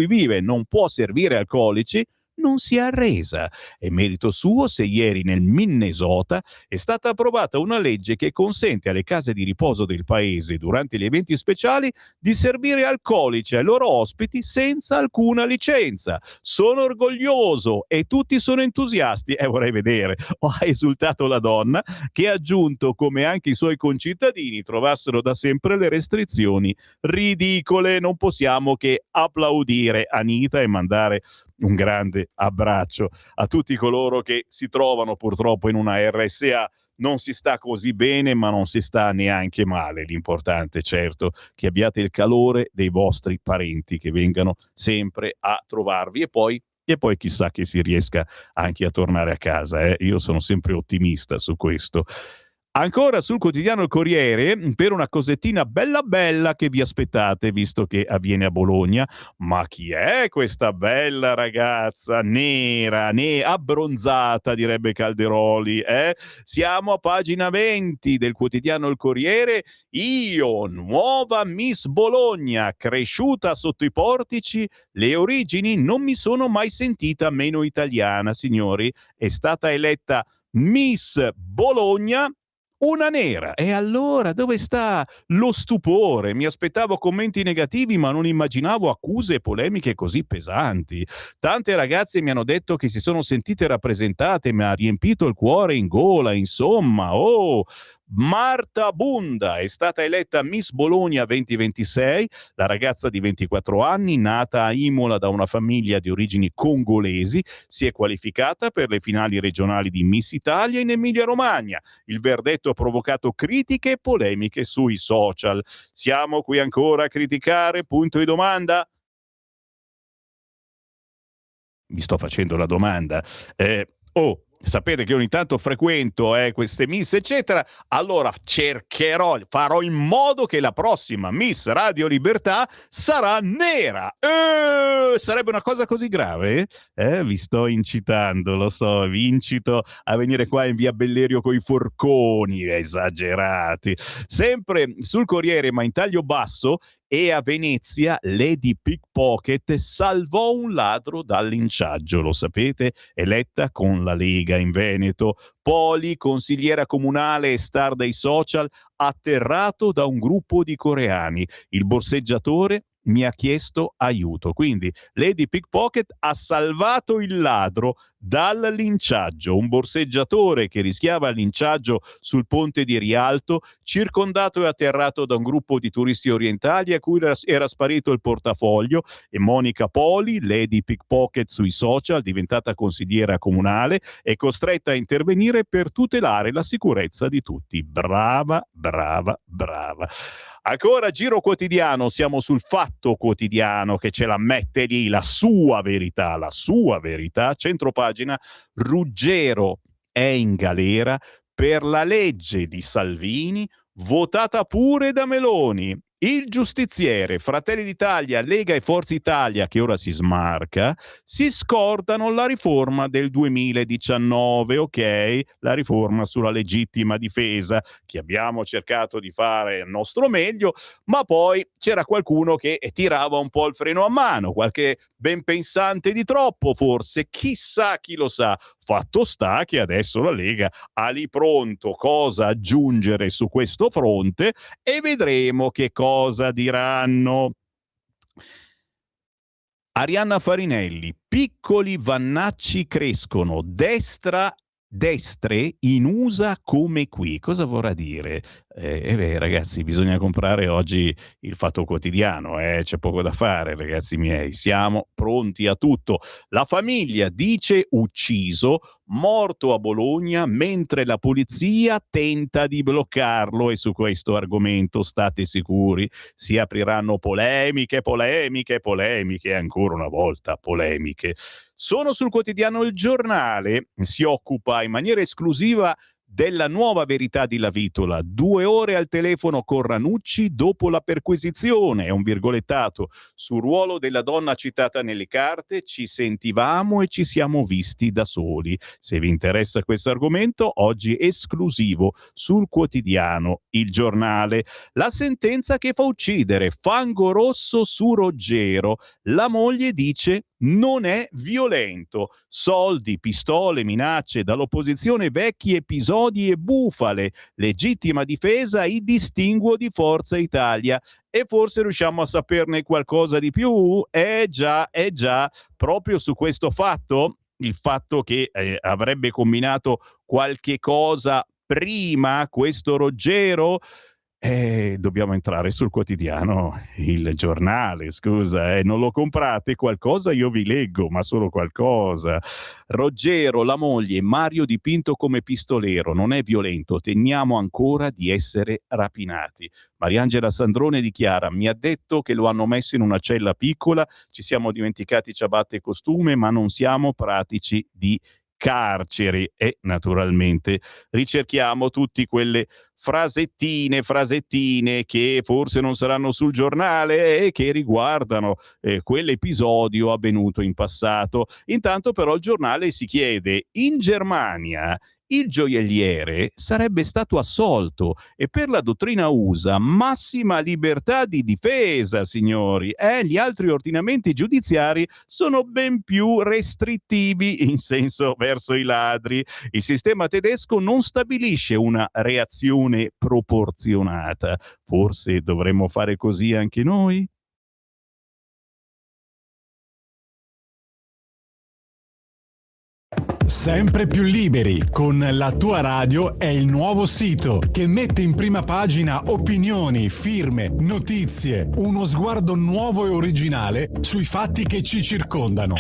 vive non può servire alcolici, non si è arresa. È merito suo se ieri nel Minnesota è stata approvata una legge che consente alle case di riposo del paese durante gli eventi speciali di servire alcolici ai loro ospiti senza alcuna licenza. Sono orgoglioso e tutti sono entusiasti. Vorrei vedere. Ha esultato la donna, che ha aggiunto come anche i suoi concittadini trovassero da sempre le restrizioni ridicole. Non possiamo che applaudire Anita e mandare un grande abbraccio a tutti coloro che si trovano purtroppo in una RSA. Non si sta così bene, ma non si sta neanche male. L'importante, certo, che abbiate il calore dei vostri parenti che vengano sempre a trovarvi e poi chissà che si riesca anche a tornare a casa. Io sono sempre ottimista su questo. Ancora sul quotidiano Il Corriere, per una cosettina bella bella che vi aspettate, visto che avviene a Bologna. Ma chi è questa bella ragazza nera, abbronzata, direbbe Calderoli? Siamo a pagina 20 del quotidiano Il Corriere. Io, nuova Miss Bologna, cresciuta sotto i portici, le origini non mi sono mai sentita meno italiana, signori. È stata eletta Miss Bologna una nera. E allora dove sta lo stupore? Mi aspettavo commenti negativi, ma non immaginavo accuse e polemiche così pesanti. Tante ragazze mi hanno detto che si sono sentite rappresentate, mi ha riempito il cuore in gola, insomma. Marta Bunda è stata eletta Miss Bologna 2026, la ragazza di 24 anni, nata a Imola da una famiglia di origini congolesi, si è qualificata per le finali regionali di Miss Italia in Emilia-Romagna. Il verdetto ha provocato critiche e polemiche sui social. Siamo qui ancora a criticare? Punto di domanda. Mi sto facendo la domanda. Sapete che ogni tanto frequento queste miss, eccetera. Allora farò in modo che la prossima Miss Radio Libertà sarà nera. Sarebbe una cosa così grave? Vi sto incitando, lo so, vi incito a venire qua in via Bellerio coi forconi, esagerati. Sempre sul Corriere, ma in taglio basso, e a Venezia Lady Pickpocket salvò un ladro dal linciaggio, lo sapete? Eletta con la Lega in Veneto. Poli, consigliera comunale e star dei social, atterrato da un gruppo di coreani. Il borseggiatore mi ha chiesto aiuto. Quindi Lady Pickpocket ha salvato il ladro dal linciaggio, un borseggiatore che rischiava il linciaggio sul ponte di Rialto, circondato e atterrato da un gruppo di turisti orientali a cui era sparito il portafoglio. E Monica Poli, Lady Pickpocket sui social, diventata consigliera comunale, è costretta a intervenire per tutelare la sicurezza di tutti. Brava, brava, brava. Ancora Giro Quotidiano, siamo sul Fatto Quotidiano che ce la mette lì, la sua verità, centropagina. Ruggero è in galera per la legge di Salvini votata pure da Meloni. Il giustiziere, Fratelli d'Italia, Lega e Forza Italia, che ora si smarca, si scordano la riforma del 2019, ok? La riforma sulla legittima difesa, che abbiamo cercato di fare il nostro meglio, ma poi c'era qualcuno che tirava un po' il freno a mano, qualche ben pensante di troppo forse, chissà, chi lo sa. Fatto sta che adesso la Lega ha lì pronto cosa aggiungere su questo fronte e vedremo che cosa diranno. Arianna Farinelli, piccoli vannacci crescono, destre in USA come qui. Cosa vorrà dire? Ragazzi, bisogna comprare oggi il Fatto Quotidiano, c'è poco da fare, ragazzi miei, siamo pronti a tutto. La famiglia dice ucciso, morto a Bologna mentre la polizia tenta di bloccarlo, e su questo argomento state sicuri si apriranno polemiche, ancora una volta polemiche. Sono sul quotidiano Il Giornale, si occupa in maniera esclusiva della nuova verità di Lavitola. 2 ore al telefono con Ranucci dopo la perquisizione, è un virgolettato sul ruolo della donna citata nelle carte. Ci sentivamo e ci siamo visti da soli. Se vi interessa questo argomento, oggi esclusivo sul quotidiano Il Giornale. La sentenza che fa uccidere, fango rosso su Ruggero. La moglie dice non è violento. Soldi, pistole, minacce, dall'opposizione vecchi episodi e bufale. Legittima difesa, i distinguo di Forza Italia. E forse riusciamo a saperne qualcosa di più? Già, proprio su questo fatto, il fatto che avrebbe combinato qualche cosa prima questo Ruggero. Dobbiamo entrare sul quotidiano Il Giornale, scusa, non lo comprate? Qualcosa io vi leggo, ma solo qualcosa. Ruggero, la moglie, Mario dipinto come pistolero, non è violento, temiamo ancora di essere rapinati. Mariangela Sandrone dichiara, mi ha detto che lo hanno messo in una cella piccola, ci siamo dimenticati ciabatte e costume, ma non siamo pratici di carceri. E naturalmente ricerchiamo tutti quelle frasettine che forse non saranno sul giornale e che riguardano quell'episodio avvenuto in passato. Intanto però il giornale si chiede, in Germania il gioielliere sarebbe stato assolto e per la dottrina USA massima libertà di difesa, signori. Gli altri ordinamenti giudiziari sono ben più restrittivi in senso verso i ladri. Il sistema tedesco non stabilisce una reazione proporzionata. Forse dovremmo fare così anche noi? Sempre più liberi, con La Tua Radio è il nuovo sito che mette in prima pagina opinioni, firme, notizie, uno sguardo nuovo e originale sui fatti che ci circondano.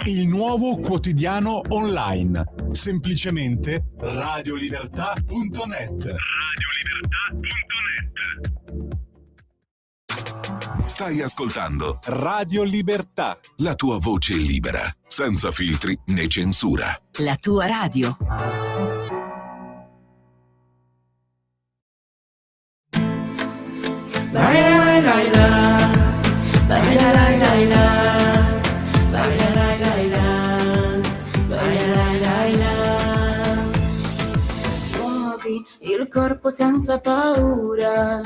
Il nuovo quotidiano online. Semplicemente radiolibertà.net. Stai ascoltando Radio Libertà. la tua voce libera, senza filtri né censura. La tua radio. Muovi il corpo senza paura,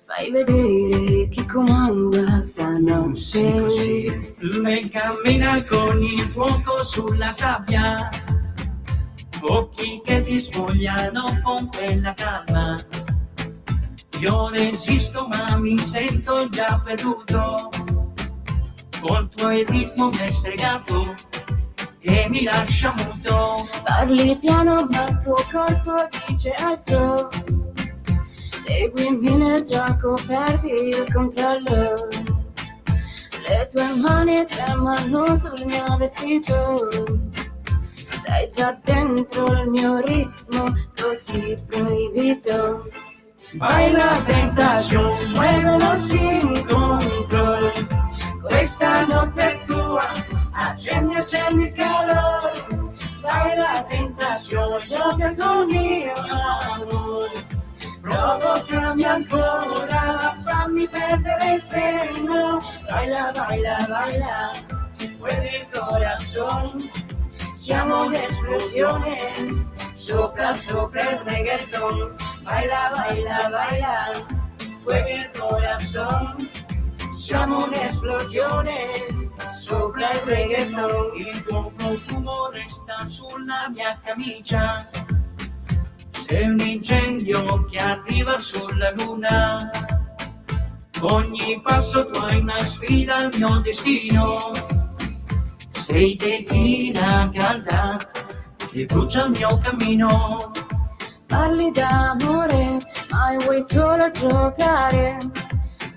fai vedere chi comanda stanotte. Così, lei cammina con il fuoco sulla sabbia, occhi che ti spogliano con quella calma. Io resisto ma mi sento già perduto, col tuo ritmo mi hai stregato e mi lascia muto. Parli piano ma il tuo corpo dice altro, seguimi nel gioco, perdi il controllo. Le tue mani tremano sul mio vestito, sei già dentro il mio ritmo così proibito. Baila tentación, muévelo sin control, questa notte è tua, accendi il calore. Baila tentación, gioca con il amor, provocami ancora, fammi perdere il senno. Baila, baila, baila, mueve il corazón, siamo un'esplosione, sopra il reggaeton. Baila, baila, baila, mueve il corazón, siamo un'esplosione, sopra il reggaeton. Il tuo profumo resta sulla mia camicia, sei un incendio che arriva sulla luna. Ogni passo tu hai una sfida al mio destino, sei tequila calda che brucia il mio cammino. Parli d'amore, ma vuoi solo giocare.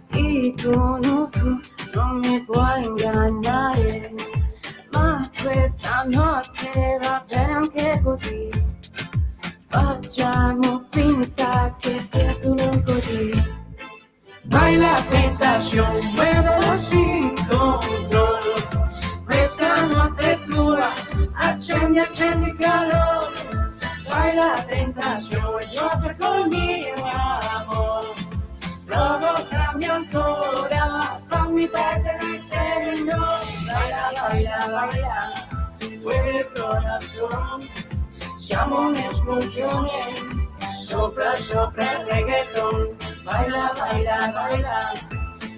Ti conosco, non mi puoi ingannare, ma questa notte va bene anche così. Facciamo finta che sia solo così. Baila tentación, muévelo sin control, questa notte è tua, accendi il calore. Baila tentación, gioca con il mio amor, provocami ancora, fammi perdere il senno. Baila, baila, baila, mueve il corazón, siamo un'esplosione, sopra il reggaeton. Baila, baila, baila,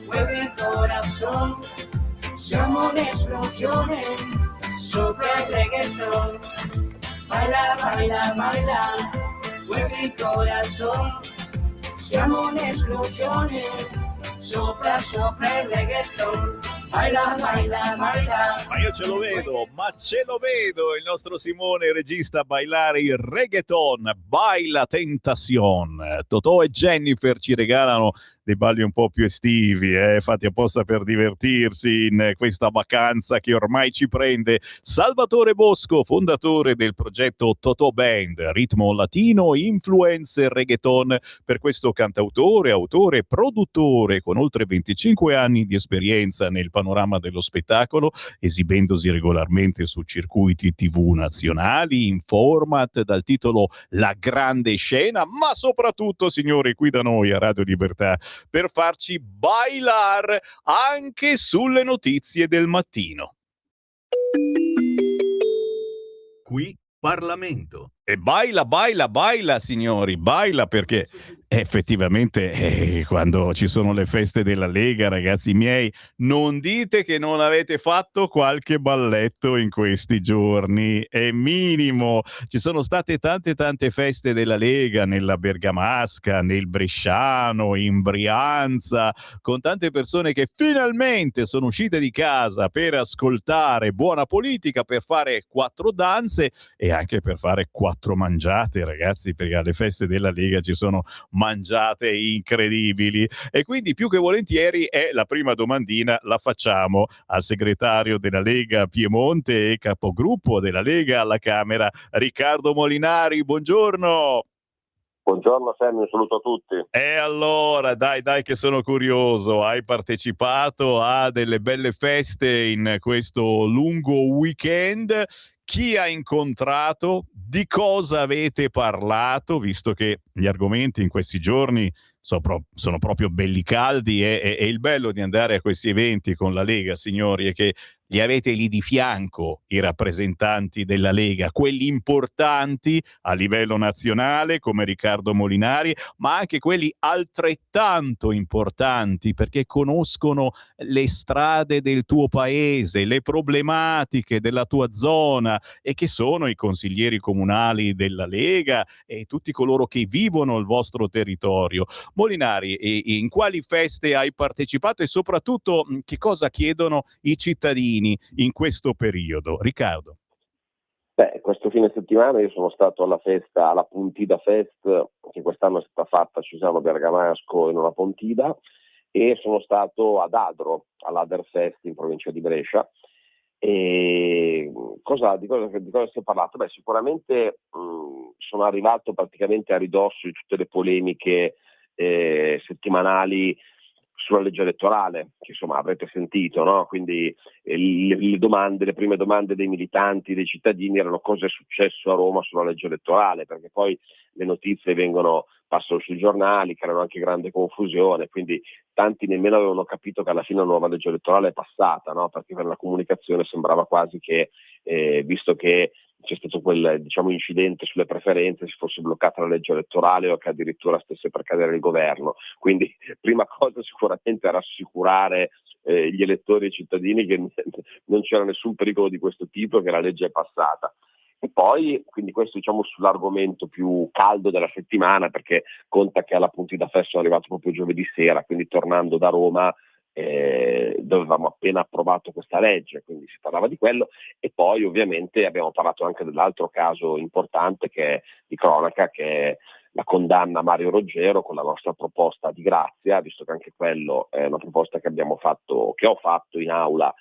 mueve il corazón, siamo un'esplosione, sopra il reggaeton. Baila, baila, baila, mueve il corazón, siamo un'esplosione, sopra il reggaeton. Baila, baila, baila. Ma io ce lo vedo, il nostro Simone regista a bailare il reggaeton. Baila Tentación. Totò e Jennifer ci regalano dei balli un po' più estivi, fatti apposta per divertirsi in questa vacanza che ormai ci prende. Salvatore Bosco, fondatore del progetto Totò Band, ritmo latino, influencer reggaeton. Per questo cantautore, autore, produttore con oltre 25 anni di esperienza nel panorama dello spettacolo, esibendosi regolarmente su circuiti TV nazionali, in format dal titolo La Grande Scena, ma soprattutto, signori, qui da noi a Radio Libertà, per farci bailar anche sulle notizie del mattino. Qui Parlamento. E baila, signori, baila, perché effettivamente quando ci sono le feste della Lega, ragazzi miei, non dite che non avete fatto qualche balletto in questi giorni, è minimo. Ci sono state tante feste della Lega nella Bergamasca, nel Bresciano, in Brianza, con tante persone che finalmente sono uscite di casa per ascoltare buona politica, per fare 4 danze e anche per fare 4 mangiate, ragazzi, perché alle feste della Lega ci sono mangiate incredibili. E quindi più che volentieri la prima domandina la facciamo al segretario della Lega Piemonte e capogruppo della Lega alla Camera, Riccardo Molinari. Buongiorno. Buongiorno Sammy, un saluto a tutti. E allora, dai che sono curioso, hai partecipato a delle belle feste in questo lungo weekend. Chi ha incontrato? Di cosa avete parlato? Visto che gli argomenti in questi giorni sono proprio belli caldi e il bello di andare a questi eventi con la Lega, signori, è che li avete lì di fianco i rappresentanti della Lega, quelli importanti a livello nazionale come Riccardo Molinari, ma anche quelli altrettanto importanti perché conoscono le strade del tuo paese, le problematiche della tua zona e che sono i consiglieri comunali della Lega e tutti coloro che vivono il vostro territorio. Molinari, in quali feste hai partecipato e soprattutto che cosa chiedono i cittadini in questo periodo? Riccardo. Questo fine settimana io sono stato alla festa, alla Pontida Fest, che quest'anno è stata fatta a Cesano Bergamasco in una Pontida, e sono stato ad Adro, all'Aderfest in provincia di Brescia. E di cosa si è parlato? Sicuramente sono arrivato praticamente a ridosso di tutte le polemiche settimanali sulla legge elettorale, che insomma avrete sentito, no? Quindi le prime domande dei militanti, dei cittadini erano cosa è successo a Roma sulla legge elettorale, perché poi le notizie passano sui giornali, creano anche grande confusione, quindi tanti nemmeno avevano capito che alla fine la nuova legge elettorale è passata, no? Perché per la comunicazione sembrava quasi che, visto che c'è stato quel incidente sulle preferenze, si fosse bloccata la legge elettorale o che addirittura stesse per cadere il governo. Quindi prima cosa sicuramente rassicurare gli elettori e i cittadini che non c'era nessun pericolo di questo tipo, che la legge è passata. E poi, quindi questo sull'argomento più caldo della settimana, perché conta che alla Pontida Fest sono arrivato proprio giovedì sera, quindi tornando da Roma dove avevamo appena approvato questa legge, quindi si parlava di quello. E poi ovviamente abbiamo parlato anche dell'altro caso importante che è di cronaca, che è la condanna a Mario Roggero con la nostra proposta di grazia, visto che anche quello è una proposta che ho fatto in aula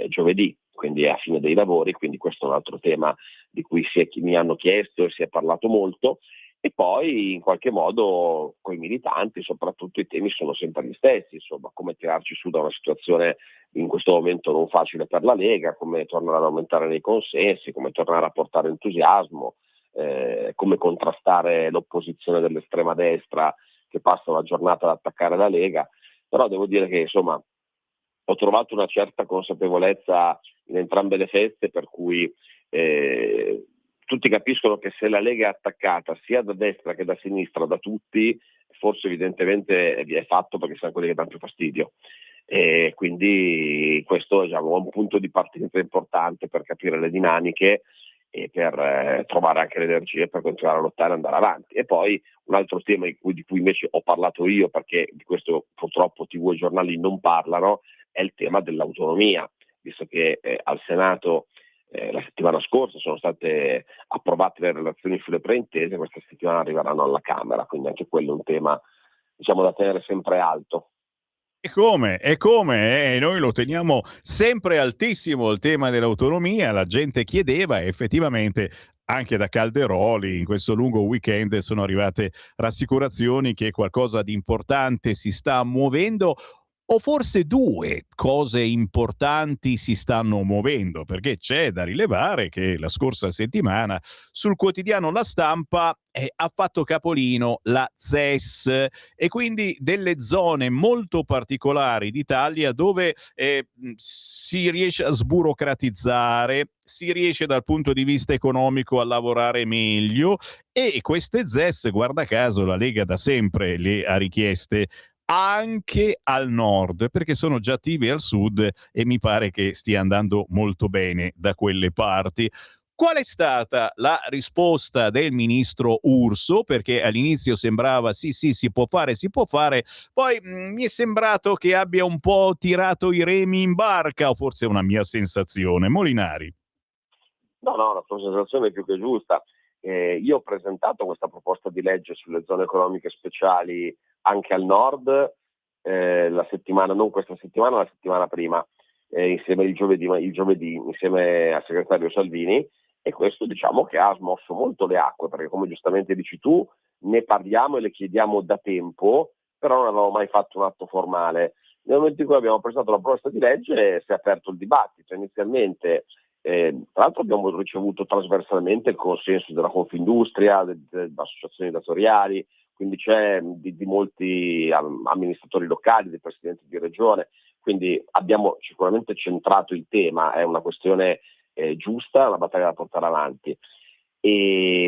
giovedì, quindi è a fine dei lavori, quindi questo è un altro tema di cui mi hanno chiesto e si è parlato molto. E poi in qualche modo con i militanti soprattutto i temi sono sempre gli stessi, insomma, come tirarci su da una situazione in questo momento non facile per la Lega, come tornare ad aumentare nei consensi, come tornare a portare entusiasmo, come contrastare l'opposizione dell'estrema destra che passa la giornata ad attaccare la Lega. Però devo dire che insomma ho trovato una certa consapevolezza in entrambe le feste, per cui tutti capiscono che se la Lega è attaccata sia da destra che da sinistra, da tutti, forse evidentemente è fatto perché sono quelli che danno più fastidio. E quindi questo è un punto di partenza importante per capire le dinamiche e per trovare anche le energie per continuare a lottare e andare avanti. E poi un altro tema di cui invece ho parlato io, perché di questo purtroppo TV e giornali non parlano, è il tema dell'autonomia, visto che al Senato la settimana scorsa sono state approvate le relazioni sulle preintese, questa settimana arriveranno alla Camera, quindi anche quello è un tema da tenere sempre alto. E come? Noi lo teniamo sempre altissimo il tema dell'autonomia, la gente chiedeva e effettivamente anche da Calderoli in questo lungo weekend sono arrivate rassicurazioni che qualcosa di importante si sta muovendo. O forse due cose importanti si stanno muovendo, perché c'è da rilevare che la scorsa settimana sul quotidiano La Stampa ha fatto capolino la ZES e quindi delle zone molto particolari d'Italia dove si riesce a sburocratizzare, si riesce dal punto di vista economico a lavorare meglio, e queste ZES, guarda caso, la Lega da sempre le ha richieste anche al nord, perché sono già attivi al sud e mi pare che stia andando molto bene da quelle parti. Qual è stata la risposta del ministro Urso? Perché all'inizio sembrava sì, si può fare, poi mi è sembrato che abbia un po' tirato i remi in barca, o forse è una mia sensazione. Molinari. No, la tua sensazione è più che giusta. Io ho presentato questa proposta di legge sulle zone economiche speciali anche al nord la settimana, non questa settimana, la settimana prima, insieme il giovedì, insieme al segretario Salvini, e questo diciamo che ha smosso molto le acque, perché come giustamente dici tu, ne parliamo e le chiediamo da tempo, però non avevamo mai fatto un atto formale. Nel momento in cui abbiamo presentato la proposta di legge si è aperto il dibattito. Inizialmente tra l'altro abbiamo ricevuto trasversalmente il consenso della Confindustria, delle associazioni datoriali, quindi c'è di molti amministratori locali, dei presidenti di regione, quindi abbiamo sicuramente centrato il tema, è una questione giusta, una battaglia da portare avanti.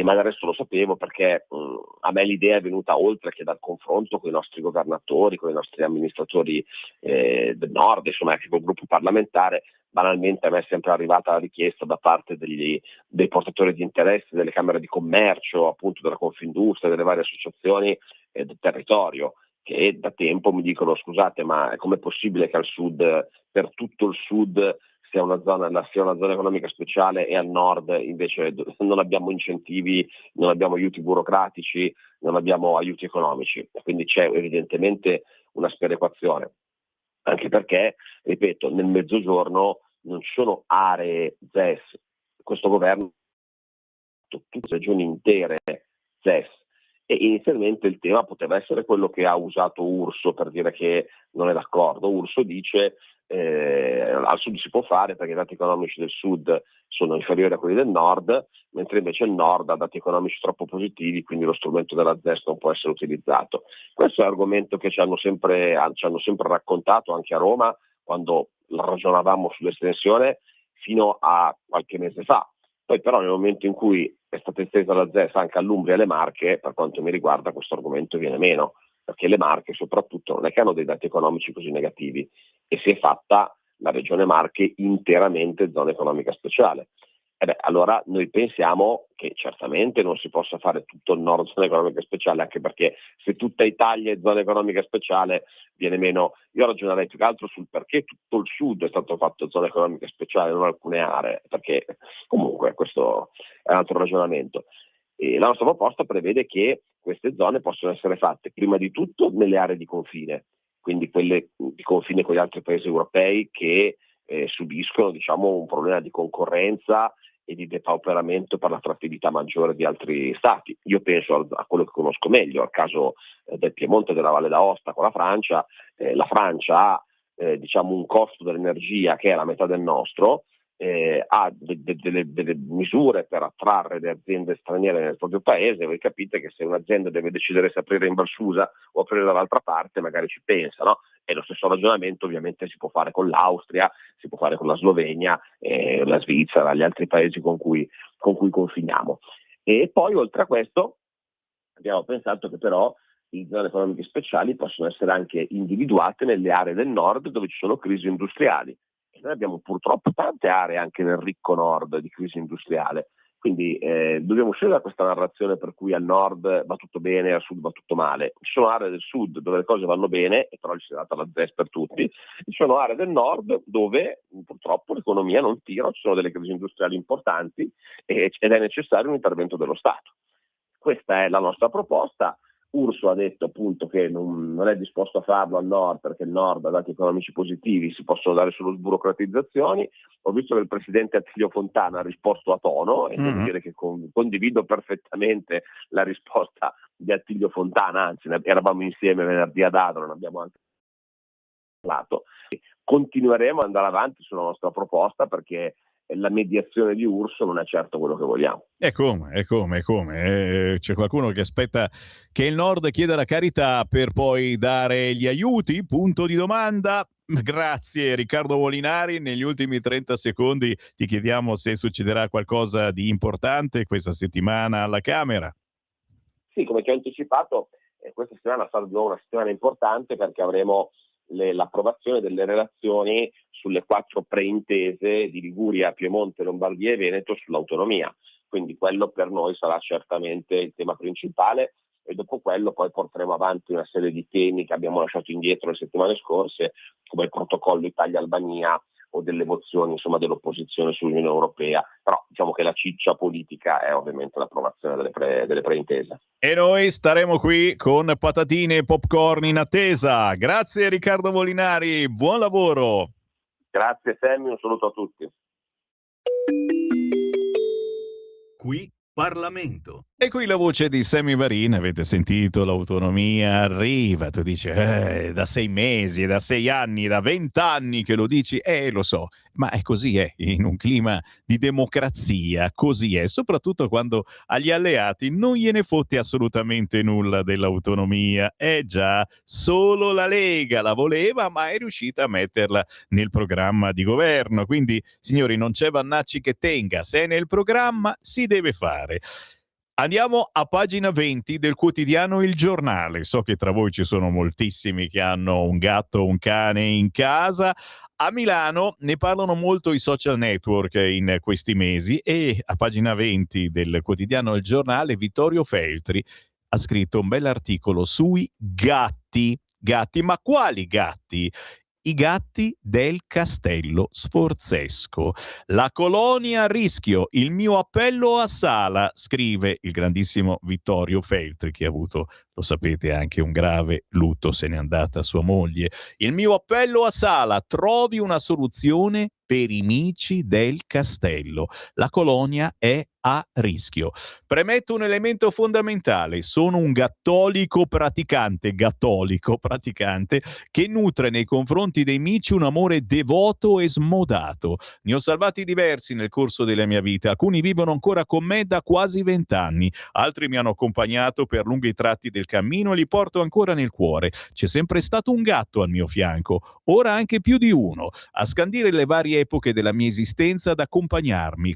Ma del resto lo sapevo perché a me l'idea è venuta oltre che dal confronto con i nostri governatori, con i nostri amministratori del nord, insomma anche col gruppo parlamentare. Banalmente a me è sempre arrivata la richiesta da parte dei portatori di interesse, delle camere di commercio, appunto della Confindustria, delle varie associazioni del territorio, che da tempo mi dicono: scusate, ma è com'è possibile che al sud, per tutto il sud, sia una zona economica speciale e al nord invece non abbiamo incentivi, non abbiamo aiuti burocratici, non abbiamo aiuti economici. Quindi c'è evidentemente una sperequazione, anche perché, ripeto, nel mezzogiorno non ci sono aree ZES, questo governo ha tutte regioni intere ZES, e inizialmente il tema poteva essere quello che ha usato Urso per dire che non è d'accordo. Urso dice al sud si può fare perché i dati economici del sud sono inferiori a quelli del nord, mentre invece il nord ha dati economici troppo positivi, quindi lo strumento della ZES non può essere utilizzato. Questo è l'argomento che ci hanno sempre raccontato anche a Roma quando ragionavamo sull'estensione fino a qualche mese fa. Poi però nel momento in cui è stata estesa la ZES anche all'Umbria e alle Marche, per quanto mi riguarda questo argomento viene meno, perché le Marche soprattutto non è che hanno dei dati economici così negativi, e si è fatta la regione Marche interamente zona economica speciale. Allora noi pensiamo che certamente non si possa fare tutto il nord zona economica speciale, anche perché se tutta Italia è zona economica speciale viene meno. Io ragionerei più che altro sul perché tutto il sud è stato fatto zona economica speciale, non alcune aree, perché comunque questo è un altro ragionamento. E la nostra proposta prevede che queste zone possono essere fatte prima di tutto nelle aree di confine, quindi quelle di confine con gli altri paesi europei che subiscono un problema di concorrenza e di depauperamento per l'attrattività maggiore di altri stati. Io penso a quello che conosco meglio, al caso del Piemonte e della Valle d'Aosta con la Francia. La Francia ha un costo dell'energia che è la metà del nostro, ha delle misure per attrarre le aziende straniere nel proprio paese. Voi capite che se un'azienda deve decidere se aprire in Valsusa o aprire dall'altra parte, magari ci pensa, no? E lo stesso ragionamento ovviamente si può fare con l'Austria, si può fare con la Slovenia, la Svizzera, gli altri paesi con cui confiniamo. E poi oltre a questo abbiamo pensato che però le zone economiche speciali possono essere anche individuate nelle aree del nord dove ci sono crisi industriali. E noi abbiamo purtroppo tante aree anche nel ricco nord di crisi industriale, quindi dobbiamo uscire da questa narrazione per cui al nord va tutto bene e al sud va tutto male. Ci sono aree del sud dove le cose vanno bene e però ci si è data la ZES per tutti, ci sono aree del nord dove purtroppo l'economia non tira, ci sono delle crisi industriali importanti ed è necessario un intervento dello Stato. Questa è la nostra proposta. Urso ha detto appunto che non è disposto a farlo al nord perché il nord ha dati economici positivi, si possono dare solo sburocratizzazioni. Ho visto che il presidente Attilio Fontana ha risposto a tono e devo dire che condivido perfettamente la risposta di Attilio Fontana, anzi eravamo insieme venerdì ad Adro, abbiamo anche lato. Continueremo ad andare avanti sulla nostra proposta perché la mediazione di Urso non è certo quello che vogliamo. E come? C'è qualcuno che aspetta che il Nord chieda la carità per poi dare gli aiuti? Punto di domanda. Grazie Riccardo Molinari, negli ultimi 30 secondi ti chiediamo se succederà qualcosa di importante questa settimana alla Camera. Sì, come ti ho anticipato, questa settimana sarà una settimana importante perché avremo l'approvazione delle relazioni sulle 4 preintese di Liguria, Piemonte, Lombardia e Veneto sull'autonomia. Quindi quello per noi sarà certamente il tema principale e dopo quello poi porteremo avanti una serie di temi che abbiamo lasciato indietro le settimane scorse, come il protocollo Italia-Albania o delle mozioni insomma dell'opposizione sull'Unione Europea, però diciamo che la ciccia politica è ovviamente l'approvazione delle preintese. E noi staremo qui con patatine e popcorn in attesa. Grazie Riccardo Molinari, buon lavoro. Grazie Sammy, un saluto a tutti. Qui Parlamento. E qui la voce di Sammy Varin, avete sentito, l'autonomia arriva, tu dici da 6 mesi, da 6 anni, da 20 anni che lo dici, lo so, ma è così, in un clima di democrazia, così è, soprattutto quando agli alleati non gliene fotte assolutamente nulla dell'autonomia, già, solo la Lega la voleva, ma è riuscita a metterla nel programma di governo, quindi signori non c'è Vannacci che tenga, se è nel programma si deve fare. Andiamo a pagina 20 del quotidiano Il Giornale. So che tra voi ci sono moltissimi che hanno un gatto o un cane in casa. A Milano ne parlano molto i social network in questi mesi e a pagina 20 del quotidiano Il Giornale Vittorio Feltri ha scritto un bell'articolo sui gatti. Gatti, ma quali gatti? I gatti del Castello Sforzesco. La colonia a rischio, il mio appello a Sala, scrive il grandissimo Vittorio Feltri, che ha avuto, lo sapete, anche un grave lutto, se n'è andata sua moglie. Il mio appello a Sala, trovi una soluzione per i mici del Castello. La colonia è a rischio. Premetto un elemento fondamentale, sono un gattolico praticante che nutre nei confronti dei mici un amore devoto e smodato. Ne ho salvati diversi nel corso della mia vita, alcuni vivono ancora con me da quasi 20 anni, altri mi hanno accompagnato per lunghi tratti del cammino e li porto ancora nel cuore. C'è sempre stato un gatto al mio fianco, ora anche più di uno, a scandire le varie epoche della mia esistenza, ad accompagnarmi,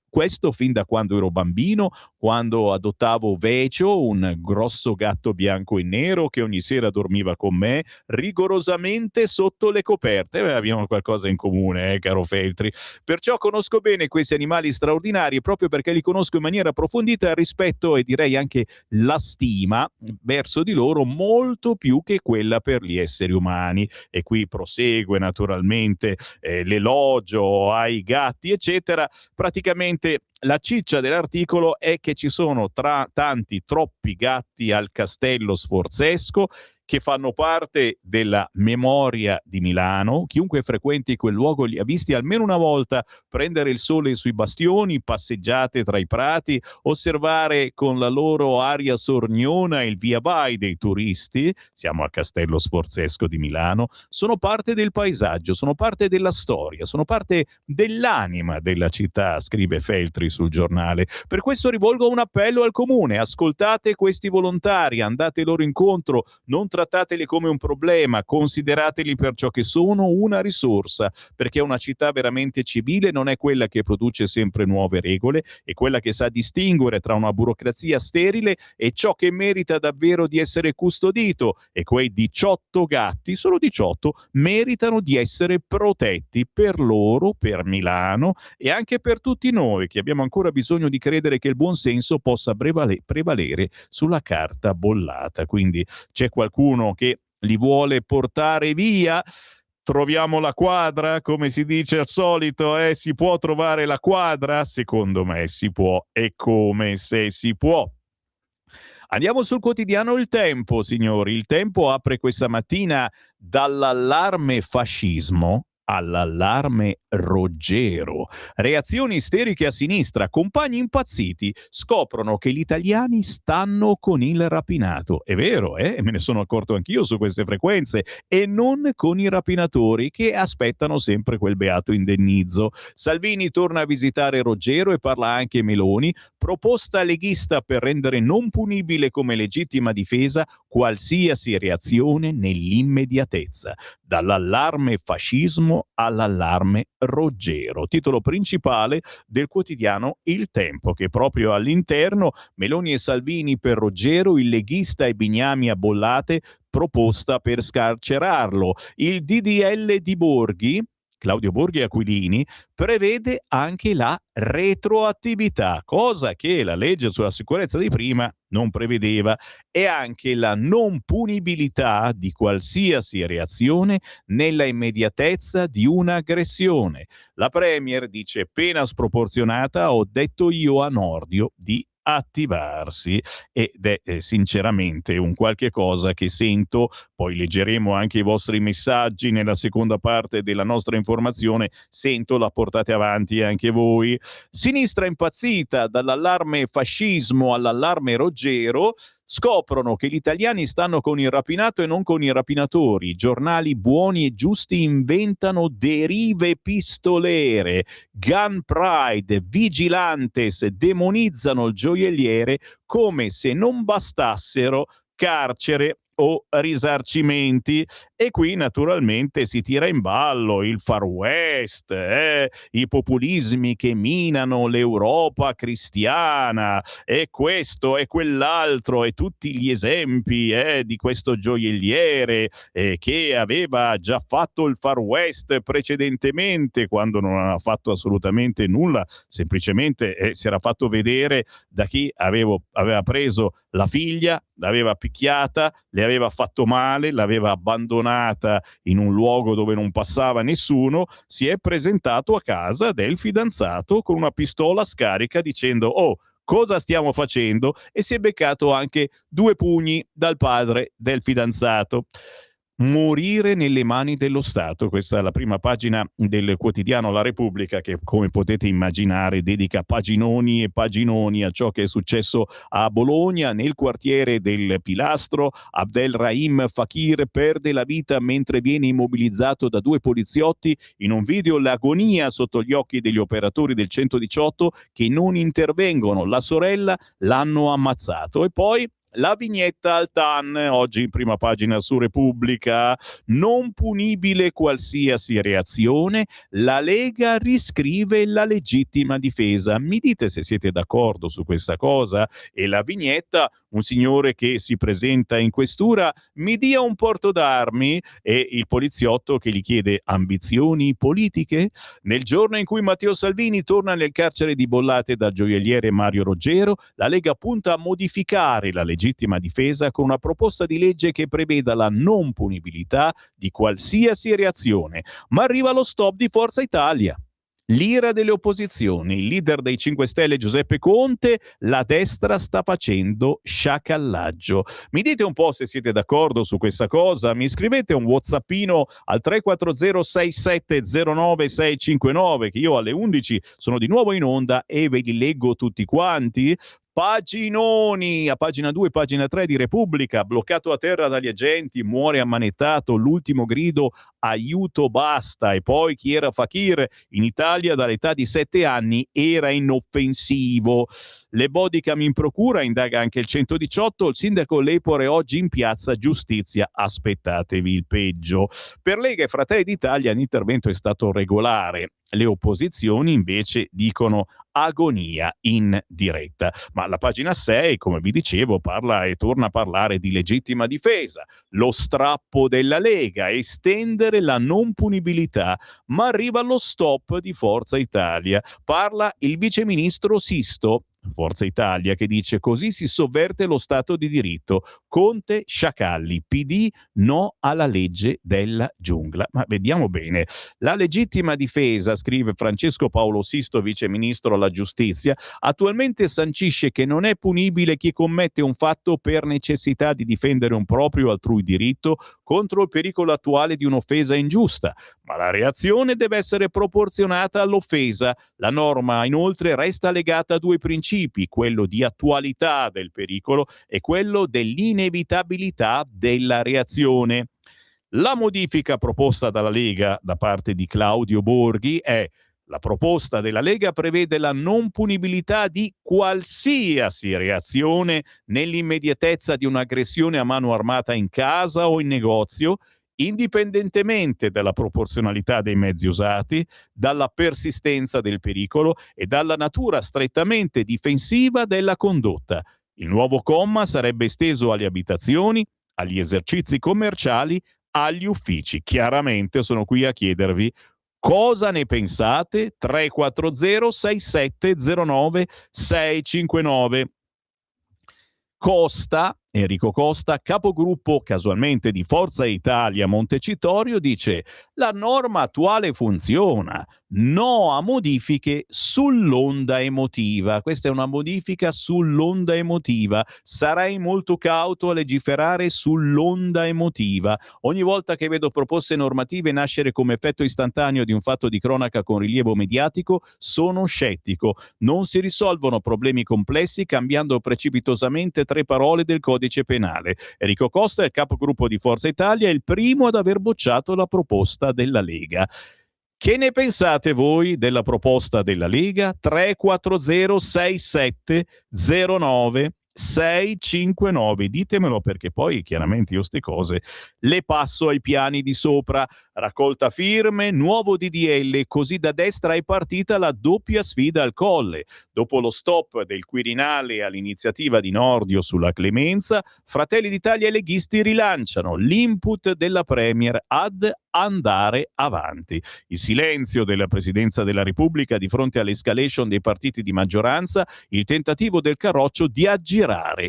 questo fin da quando ero bambino, quando adottavo Vecio, un grosso gatto bianco e nero che ogni sera dormiva con me, rigorosamente sotto le coperte. Abbiamo qualcosa in comune, caro Feltri. Perciò conosco bene questi animali straordinari, proprio perché li conosco in maniera approfondita, il rispetto e direi anche la stima verso di loro molto più che quella per gli esseri umani. E qui prosegue naturalmente l'elogio ai gatti, eccetera. Praticamente la ciccia dell'articolo è che ci sono troppi gatti al Castello Sforzesco che fanno parte della memoria di Milano. Chiunque frequenti quel luogo li ha visti almeno una volta prendere il sole sui bastioni, passeggiate tra i prati, osservare con la loro aria sorniona il via vai dei turisti. Siamo al Castello Sforzesco di Milano. Sono parte del paesaggio, sono parte della storia, sono parte dell'anima della città, scrive Feltri sul giornale. Per questo rivolgo un appello al comune: ascoltate questi volontari, andate loro incontro, non trattateli come un problema, considerateli per ciò che sono, una risorsa, perché una città veramente civile non è quella che produce sempre nuove regole, è quella che sa distinguere tra una burocrazia sterile e ciò che merita davvero di essere custodito, e quei 18 gatti, solo 18, meritano di essere protetti per loro, per Milano e anche per tutti noi che abbiamo ancora bisogno di credere che il buon senso possa prevalere sulla carta bollata. Quindi c'è qualcuno che li vuole portare via? Troviamo la quadra, come si dice al solito, si può trovare la quadra? Secondo me si può, è come se si può. Andiamo sul quotidiano Il Tempo, signori. Il Tempo apre questa mattina dall'allarme fascismo all'allarme Ruggero. Reazioni isteriche a sinistra, compagni impazziti scoprono che gli italiani stanno con il rapinato. È vero, me ne sono accorto anch'io su queste frequenze, e non con i rapinatori che aspettano sempre quel beato indennizzo. Salvini torna a visitare Ruggero e parla anche Meloni, proposta leghista per rendere non punibile come legittima difesa qualsiasi reazione nell'immediatezza. Dall'allarme fascismo all'allarme Ruggero. Titolo principale del quotidiano Il Tempo, che proprio all'interno Meloni e Salvini per Ruggero, il leghista e Bignami a Bollate, proposta per scarcerarlo. Il DDL di Borghi, Claudio Borghi Aquilini, prevede anche la retroattività, cosa che la legge sulla sicurezza di prima non prevedeva, e anche la non punibilità di qualsiasi reazione nella immediatezza di un'aggressione. La Premier dice: pena sproporzionata, ho detto io a Nordio di attivarsi, ed è sinceramente un qualche cosa che sento. Poi leggeremo anche i vostri messaggi nella seconda parte della nostra informazione, sento la portate avanti anche voi. Sinistra impazzita, dall'allarme fascismo all'allarme Ruggero, scoprono che gli italiani stanno con il rapinato e non con i rapinatori. I giornali buoni e giusti inventano derive pistolere. Gun Pride, Vigilantes demonizzano il gioielliere come se non bastassero carcere o risarcimenti. E qui naturalmente si tira in ballo il Far West, i populismi che minano l'Europa cristiana, e questo e quell'altro, e tutti gli esempi di questo gioielliere che aveva già fatto il Far West precedentemente, quando non aveva fatto assolutamente nulla, semplicemente si era fatto vedere da chi aveva preso la figlia, l'aveva picchiata, le aveva fatto male, l'aveva abbandonata in un luogo dove non passava nessuno, si è presentato a casa del fidanzato con una pistola scarica dicendo: oh, cosa stiamo facendo? E si è beccato anche 2 pugni dal padre del fidanzato. Morire nelle mani dello Stato, questa è la prima pagina del quotidiano La Repubblica, che come potete immaginare dedica paginoni e paginoni a ciò che è successo a Bologna. Nel quartiere del Pilastro, Abdelrahim Fakir perde la vita mentre viene immobilizzato da 2 poliziotti. In un video l'agonia sotto gli occhi degli operatori del 118 che non intervengono. La sorella l'hanno ammazzato. E poi la vignetta al TAN, oggi in prima pagina su Repubblica: non punibile qualsiasi reazione, la Lega riscrive la legittima difesa. Mi dite se siete d'accordo su questa cosa? E la vignetta, un signore che si presenta in questura: mi dia un porto d'armi, e il poliziotto che gli chiede ambizioni politiche. Nel giorno in cui Matteo Salvini torna nel carcere di Bollate dal gioielliere Mario Ruggero, la Lega punta a modificare la legittima difesa con una proposta di legge che preveda la non punibilità di qualsiasi reazione. Ma arriva lo stop di Forza Italia. L'ira delle opposizioni, il leader dei 5 Stelle Giuseppe Conte: la destra sta facendo sciacallaggio. Mi dite un po' se siete d'accordo su questa cosa, mi scrivete un whatsappino al 340 6709 659, che io alle 11 sono di nuovo in onda e ve li leggo tutti quanti. Paginoni, a pagina 2 e pagina 3 di Repubblica: bloccato a terra dagli agenti, muore ammanettato, l'ultimo grido aiuto basta. E poi chi era Fakir? In Italia dall'età di 7 anni era inoffensivo. Le bodycam in procura, indaga anche il 118, il sindaco Lepore oggi in piazza, giustizia, aspettatevi il peggio. Per Lega e Fratelli d'Italia l'intervento è stato regolare, le opposizioni invece dicono agonia in diretta. Ma la pagina 6, come vi dicevo, parla e torna a parlare di legittima difesa, lo strappo della Lega, estendere la non punibilità, ma arriva lo stop di Forza Italia. Parla il viceministro Sisto, Forza Italia, che dice: così si sovverte lo Stato di diritto. Conte, sciacalli, PD, no alla legge della giungla. Ma vediamo bene. La legittima difesa, scrive Francesco Paolo Sisto, vice ministro alla giustizia, attualmente sancisce che non è punibile chi commette un fatto per necessità di difendere un proprio o altrui diritto contro il pericolo attuale di un'offesa ingiusta, ma la reazione deve essere proporzionata all'offesa. La norma inoltre resta legata a due principi, quello di attualità del pericolo e quello dell'inevitabilità della reazione. La modifica proposta dalla Lega da parte di Claudio Borghi è: la proposta della Lega prevede la non punibilità di qualsiasi reazione nell'immediatezza di un'aggressione a mano armata in casa o in negozio, indipendentemente dalla proporzionalità dei mezzi usati, dalla persistenza del pericolo e dalla natura strettamente difensiva della condotta. Il nuovo comma sarebbe esteso alle abitazioni, agli esercizi commerciali, agli uffici. Chiaramente sono qui a chiedervi cosa ne pensate. 340 6709 659. Enrico Costa, capogruppo casualmente di Forza Italia Montecitorio, dice: la norma attuale funziona, no a modifiche sull'onda emotiva. Questa è una modifica sull'onda emotiva. Sarei molto cauto a legiferare sull'onda emotiva. Ogni volta che vedo proposte normative nascere come effetto istantaneo di un fatto di cronaca con rilievo mediatico, sono scettico. Non si risolvono problemi complessi cambiando precipitosamente 3 parole del codice penale. Enrico Costa è il capogruppo di Forza Italia, è il primo ad aver bocciato la proposta della Lega. Che ne pensate voi della proposta della Lega? 340 6709 659. Ditemelo, perché poi chiaramente io ste cose le passo ai piani di sopra. Raccolta firme, nuovo DDL, così da destra è partita la doppia sfida al Colle. Dopo lo stop del Quirinale all'iniziativa di Nordio sulla clemenza, Fratelli d'Italia e leghisti rilanciano l'input della Premier ad andare avanti. Il silenzio della Presidenza della Repubblica di fronte all'escalation dei partiti di maggioranza, il tentativo del Carroccio di aggirare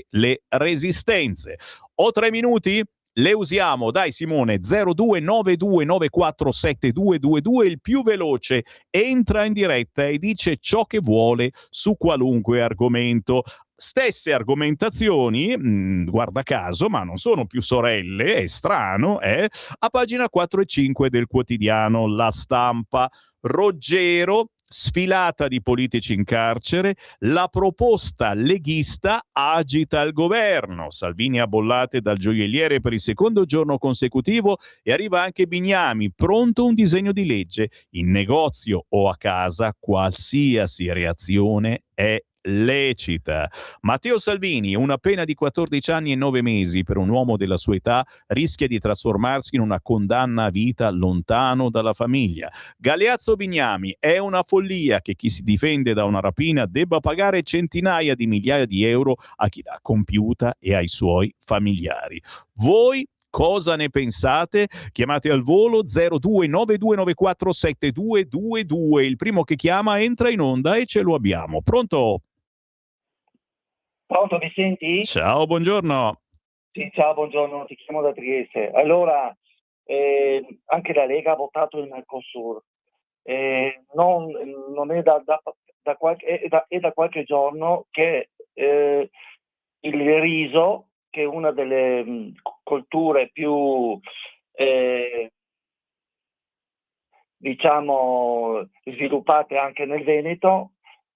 le resistenze. Ho 3 minuti? Le usiamo, dai Simone. 0292947222, il più veloce entra in diretta e dice ciò che vuole su qualunque argomento. Stesse argomentazioni, guarda caso, ma non sono più sorelle, è strano, a pagina 4 e 5 del quotidiano La Stampa. Roggero, sfilata di politici in carcere, la proposta leghista agita il governo. Salvini a bollate dal gioielliere per il secondo giorno consecutivo e arriva anche Bignami, pronto un disegno di legge. In negozio o a casa, qualsiasi reazione è lecita. Matteo Salvini, una pena di 14 anni e 9 mesi per un uomo della sua età rischia di trasformarsi in una condanna a vita lontano dalla famiglia. Galeazzo Bignami, è una follia che chi si difende da una rapina debba pagare centinaia di migliaia di euro a chi l'ha compiuta e ai suoi familiari. Voi cosa ne pensate? Chiamate al volo 0292947222. Il primo che chiama entra in onda e ce lo abbiamo. Pronto? Pronto, mi senti? Ciao, buongiorno. Sì, ciao, buongiorno, ti chiamo da Trieste. Allora, anche la Lega ha votato il Mercosur. Non è da qualche giorno che il riso, che è una delle colture più diciamo sviluppate anche nel Veneto,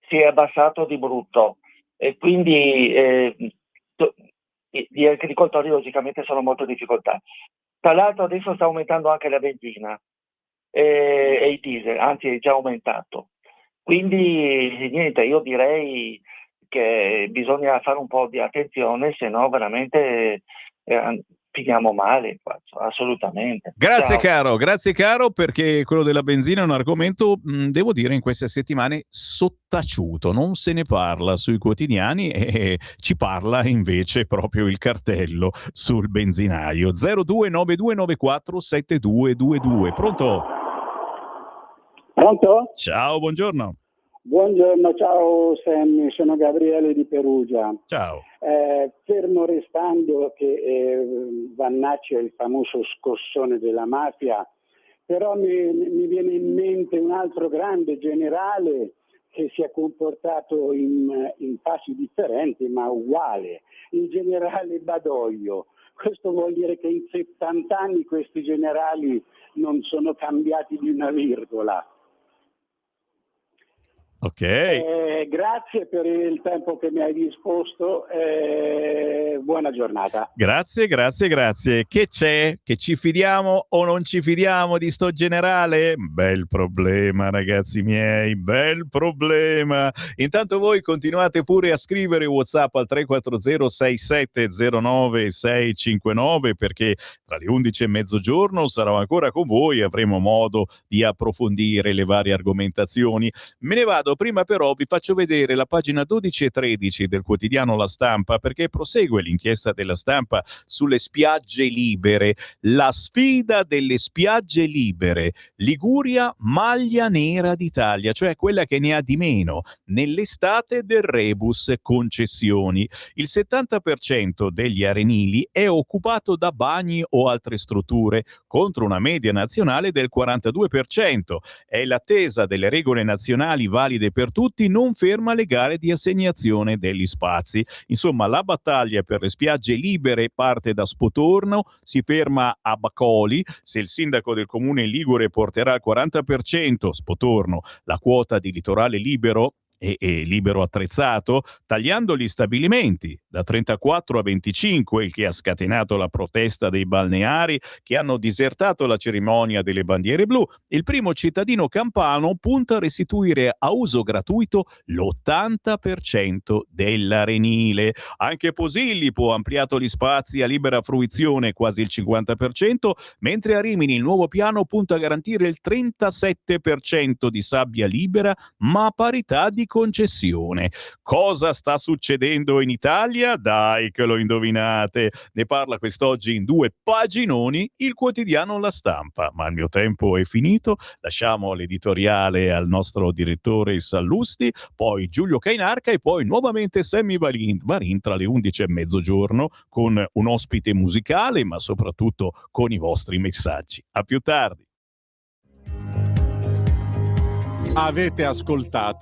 si è abbassato di brutto, e quindi gli agricoltori logicamente sono molto in difficoltà. Tra l'altro adesso sta aumentando anche la benzina e il diesel, anzi è già aumentato. Quindi niente, io direi che bisogna fare un po' di attenzione, se no veramente finiamo male, assolutamente. Grazie Ciao. caro, perché quello della benzina è un argomento, devo dire, in queste settimane sottaciuto, non se ne parla sui quotidiani e ci parla invece proprio il cartello sul benzinaio. 0292947222. Pronto? Pronto? Ciao, buongiorno. Buongiorno, ciao Sammy, sono Gabriele di Perugia. Ciao. Fermo restando che Vannacci è il famoso scossone della mafia, però mi viene in mente un altro grande generale che si è comportato in fasi differenti ma uguale, il generale Badoglio. questo vuol dire che in 70 anni questi generali non sono cambiati di una virgola. Ok. Grazie per il tempo che mi hai disposto, buona giornata. Grazie. Che c'è? Che ci fidiamo o non ci fidiamo di sto generale? Bel problema, ragazzi miei, bel problema. Intanto voi continuate pure a scrivere WhatsApp al 340-6709-659, perché tra le 11 e mezzogiorno sarò ancora con voi e avremo modo di approfondire le varie argomentazioni. Me ne vado, prima però vi faccio vedere la pagina 12 e 13 del quotidiano La Stampa, perché prosegue l'inchiesta della Stampa sulle spiagge libere, la sfida delle spiagge libere. Liguria, maglia nera d'Italia, cioè quella che ne ha di meno nell'estate del rebus concessioni. Il 70% degli arenili è occupato da bagni o altre strutture, contro una media nazionale del 42%. È l'attesa delle regole nazionali valide per tutti, non ferma le gare di assegnazione degli spazi. Insomma, la battaglia per le spiagge libere parte da Spotorno, si ferma a Bacoli. Se il sindaco del comune ligure porterà al 40% Spotorno la quota di litorale libero e libero attrezzato, tagliando gli stabilimenti da 34 a 25, il che ha scatenato la protesta dei balneari che hanno disertato la cerimonia delle bandiere blu, il primo cittadino campano punta a restituire a uso gratuito l'80% dell'arenile. Anche Posillipo ha ampliato gli spazi a libera fruizione, quasi il 50%, mentre a Rimini il nuovo piano punta a garantire il 37% di sabbia libera, ma a parità di concessione. Cosa sta succedendo in Italia? Dai che lo indovinate. Ne parla quest'oggi in 2 paginoni il quotidiano La Stampa. Ma il mio tempo è finito. Lasciamo l'editoriale al nostro direttore Sallusti, poi Giulio Cainarca e poi nuovamente Sammy Varin tra le 11 e mezzogiorno con un ospite musicale, ma soprattutto con i vostri messaggi. A più tardi. Avete ascoltato